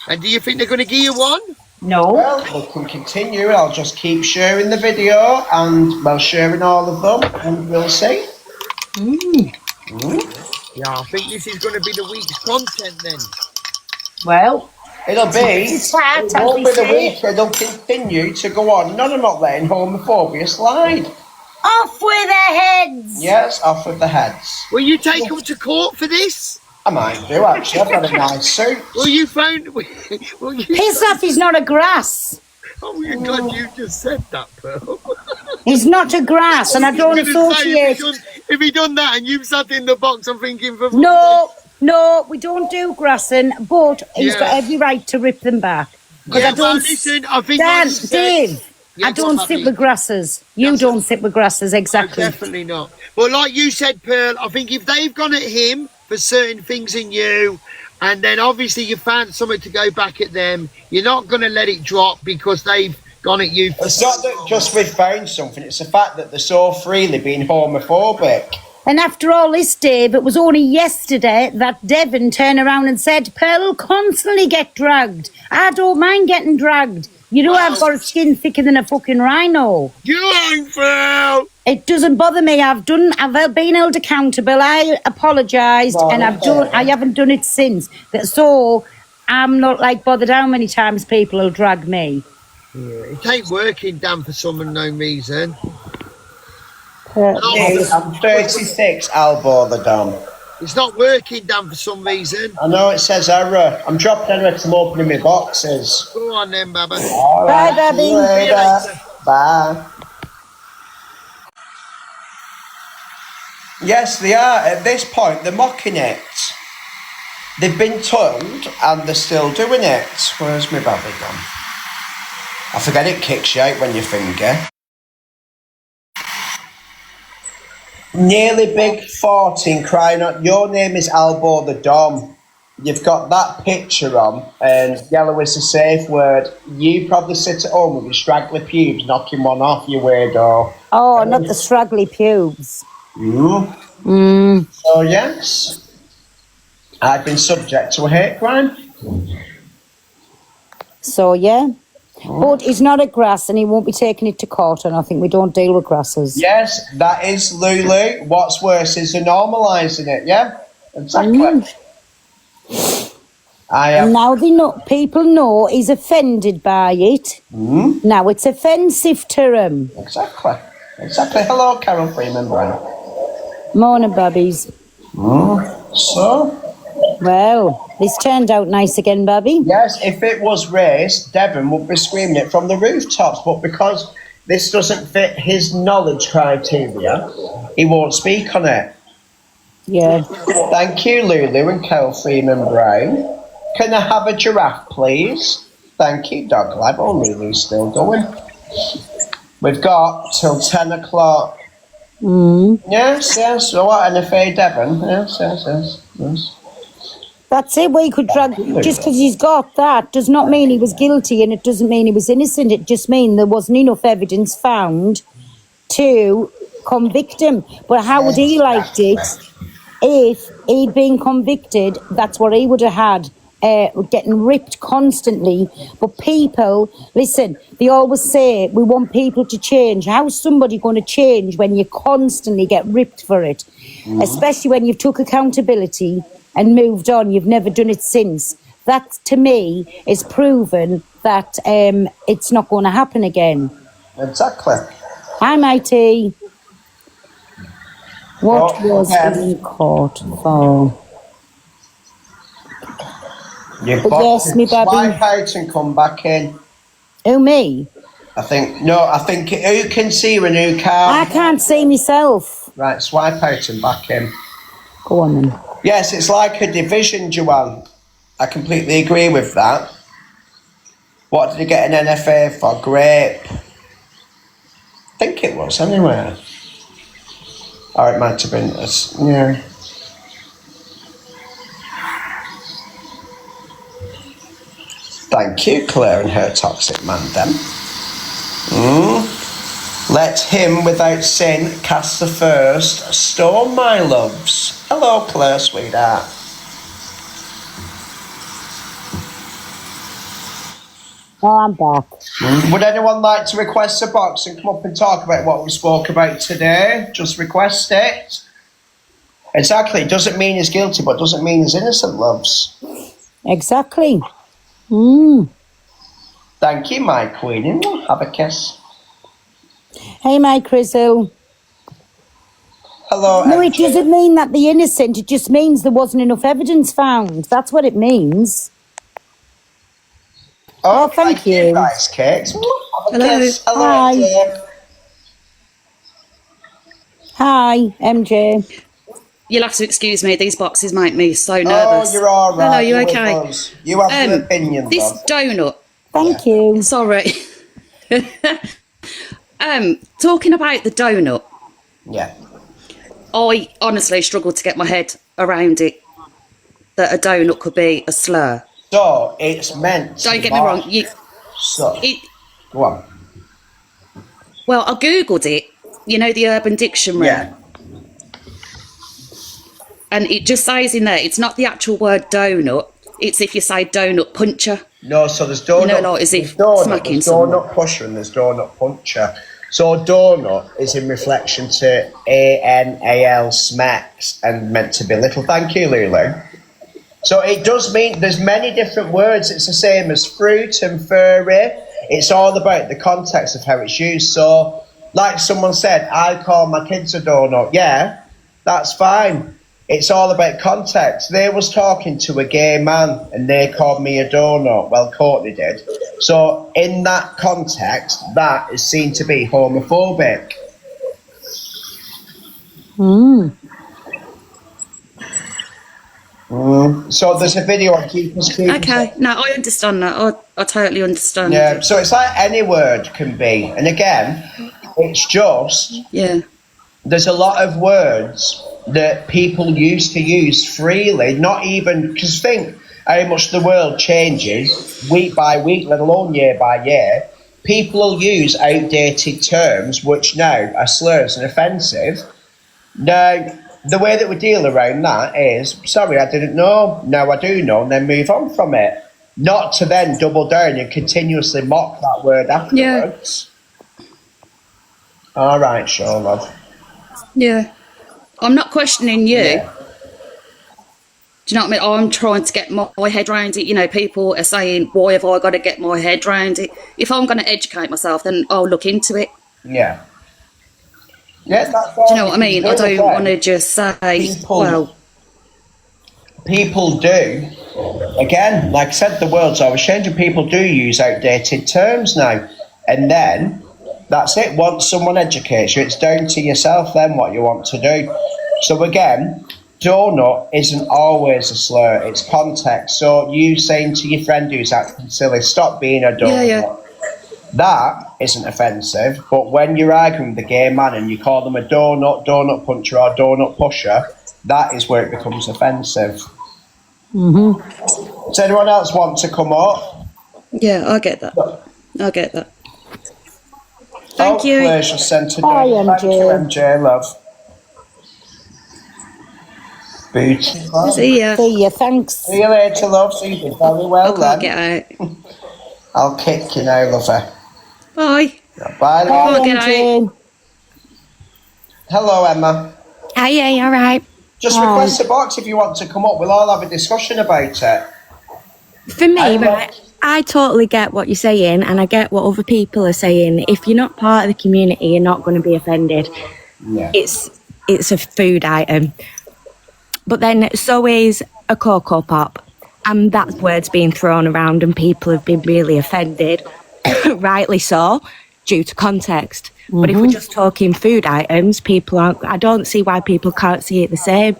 And do you think they're gonna give you one? No. Well, we can continue. I'll just keep sharing the video and, well, sharing all of them, and we'll see. Yeah, I think this is gonna be the week's content then. Well, It'll be, it's that, it as won't we be the say. week, it'll continue to go on. No, I'm not letting homophobia slide. Off with their heads. Yes, off with the heads. Will you take them to court for this? I might do, actually. I've got a nice suit. Will you phone? Will you? Piss off, he's not a grass. Oh, you're glad you just said that, Pearl. He's not a grass, and I don't I was gonna say, associate. if he done that and you sat in the box, I'm thinking for No, we don't do grassing, but he's Yeah. got every right to rip them back. Because Yeah, I well, don't. listen, I think Dan, what you said- Dave, Yeah, I go don't on, sit Abby. with grasses. You That's don't sit with grasses, exactly. Definitely not. Well, like you said, Pearl, I think if they've gone at him for certain things in you, and then obviously you found something to go back at them, you're not going to let it drop because they've gone at you. It's not that just we've found something, it's the fact that they're so freely being homophobic. And after all this, Dave, it was only yesterday that Devon turned around and said, Pearl will constantly get dragged. I don't mind getting dragged. You know I've got a skin thicker than a fucking rhino. You ain't Pearl! It doesn't bother me. I've been held accountable. I apologised, Well, and I haven't done it since. So I'm not like bothered how many times people will drag me. It ain't working, Dan, for some unknown reason. I'm 36, I'll bother Dom. It's not working, Dan, for some reason. I know it says error. I'm dropping anyway because I'm opening my boxes. Go on then, Baba. All Bye, right, Bobby. see you later. Bye. Yes, they are. At this point, they're mocking it. They've been told, and they're still doing it. Where's my Bobby gone? I forget it kicks you out when you finger. Nearly Big 14 crying out, your name is Albo the Dom. You've got that picture on, and yellow is a safe word. You probably sit at home with your straggly pubes knocking one off, you weirdo. Oh, not the straggly pubes. So, yes, I've been subject to a hate crime. So, yeah. But he's not a grass and he won't be taking it to court, and I think we don't deal with grasses. Yes, that is Lulu. What's worse is they're normalising it, yeah? Exactly. I And am. now they know, people know he's offended by it. Now it's offensive to him. Exactly. Hello, Carol Freeman Brown. Morning, Bobbies. So, Well, this turned out nice again, Bobby. yes, if it was race, Devon would be screaming it from the rooftops, but because this doesn't fit his knowledge criteria, he won't speak on it. Yeah. Thank you, Lulu and Carol Freeman Brown. Can I have a giraffe, please? Thank you, Dog Lab. Oh, Lulu's still going. We've got till 10 o'clock. Yes. So what, NFA Devon? Yes. That's it. We could drag, just because he's got that does not mean he was guilty, and it doesn't mean he was innocent. It just means there wasn't enough evidence found to convict him. But how would he liked it if he'd been convicted? That's what he would have had. Getting ripped constantly. But people, listen, they always say we want people to change. How's somebody going to change when you constantly get ripped for it? Especially when you've took accountability and moved on. You've never done it since. That, to me, is proven that it's not going to happen again. Exactly. Hi, Mighty. What Oh, was okay. in court for? You've But yes, me baby. swipe out and come back in. Who, me? I think who can see you and who I can't. can't see myself. Right, swipe out and back in. Go on then. Yes, it's like a division, Joanne. I completely agree with that. What did he get an NFA for? Grape. I think it was, anyway. Or it might have been, yeah. Thank you, Claire and her toxic man, then. Let him without sin cast the first stone, my loves. Hello, Claire, sweetheart. Oh, I'm back. Would anyone like to request a box and come up and talk about what we spoke about today? Just request it. Exactly. It doesn't mean he's guilty, but doesn't mean he's innocent, loves. Exactly. Thank you, my queen. Have a kiss. Hey, my Crizzle. Hello. No, it MJ. doesn't mean that the innocent. It just means there wasn't enough evidence found. That's what it means. Oh, thank you. Rice cakes. Have a Hello. kiss. Hello, Hi. MJ. Hi, MJ. You'll have to excuse me. These boxes make me so nervous. Oh, you're all right. Hello, you You're with okay? us. You have an opinion, This love. donut. Thank you. Sorry. Talking about the donut, Yeah. I honestly struggle to get my head around it. That a donut could be a slur. So, it's meant to Don't get me wrong. So, go on. Well, I googled it. You know, the Urban Dictionary. Yeah. And it just says in there, it's not the actual word donut. It's if you say donut puncher. No, so there's donut. You know, like as if there's smacking there's someone. donut pusher and there's donut puncher. So donut is in reflection to ANAL smacks and meant to belittle. Thank you, Lulu. So it does mean there's many different words. It's the same as fruit and furry. It's all about the context of how it's used. So, like someone said, I call my kids a donut. Yeah, that's fine. It's all about context. They was talking to a gay man and they called me a donut. Well, Courtney did. So in that context, that is seen to be homophobic. So there's a video on Keepers Keepers. Okay, no, I understand that. I totally understand. Yeah, so it's like any word can be. And again, it's just, Yeah. there's a lot of words that people used to use freely, not even, because think how much the world changes week by week, let alone year by year. People will use outdated terms which now are slurs and offensive. Now, the way that we deal around that is, sorry, I didn't know, now I do know, and then move on from it. Not to then double down and continuously mock that word afterwards. All right, sure, love. Yeah. I'm not questioning you. Yeah. Do you know what I mean? I'm trying to get my head around it. You know, people are saying, why have I got to get my head around it? If I'm going to educate myself, then I'll look into it. Yeah. Yeah, that's Do you know what I mean? I don't want to just say, well... People do. Again, like I said, the world's always changing. People do use outdated terms now. And then, that's it. Once someone educates you, it's down to yourself then what you want to do. So again, donut isn't always a slur. It's context. So you saying to your friend who's acting silly, stop being a donut. Yeah. That isn't offensive, but when you're arguing with the gay man and you call them a donut puncher or donut pusher, that is where it becomes offensive. Does anyone else want to come up? Yeah, I get that. I get that. Thank you. Pleasure sent a Hi, note. Thank you, MJ. MJ, love. Beautiful. See ya. See you, thanks. See you later, love. See you did very well I can't then. get out. I'll kick you now, lover. Bye. Bye, love. Can't get out. MJ. Hello, Emma. Hiya, all right. Just request a box if you want to come up. We'll all have a discussion about it. For me, right, I totally get what you're saying, and I get what other people are saying. If you're not part of the community, you're not going to be offended. Yeah. It's a food item. But then so is a Cocoa Pop, and that word's being thrown around, and people have been really offended, rightly so, due to context. But if we're just talking food items, people aren't. I don't see why people can't see it the same.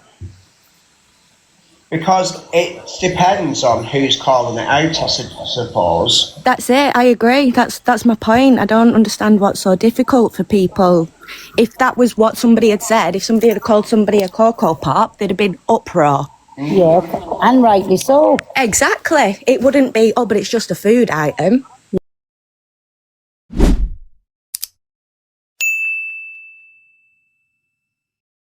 Because it depends on who's calling it out, I suppose. That's it. I agree. That's my point. I don't understand what's so difficult for people. If that was what somebody had said, if somebody had called somebody a Cocoa Pop, there'd have been uproar. Yeah, and rightly so. Exactly. It wouldn't be, oh, but it's just a food item.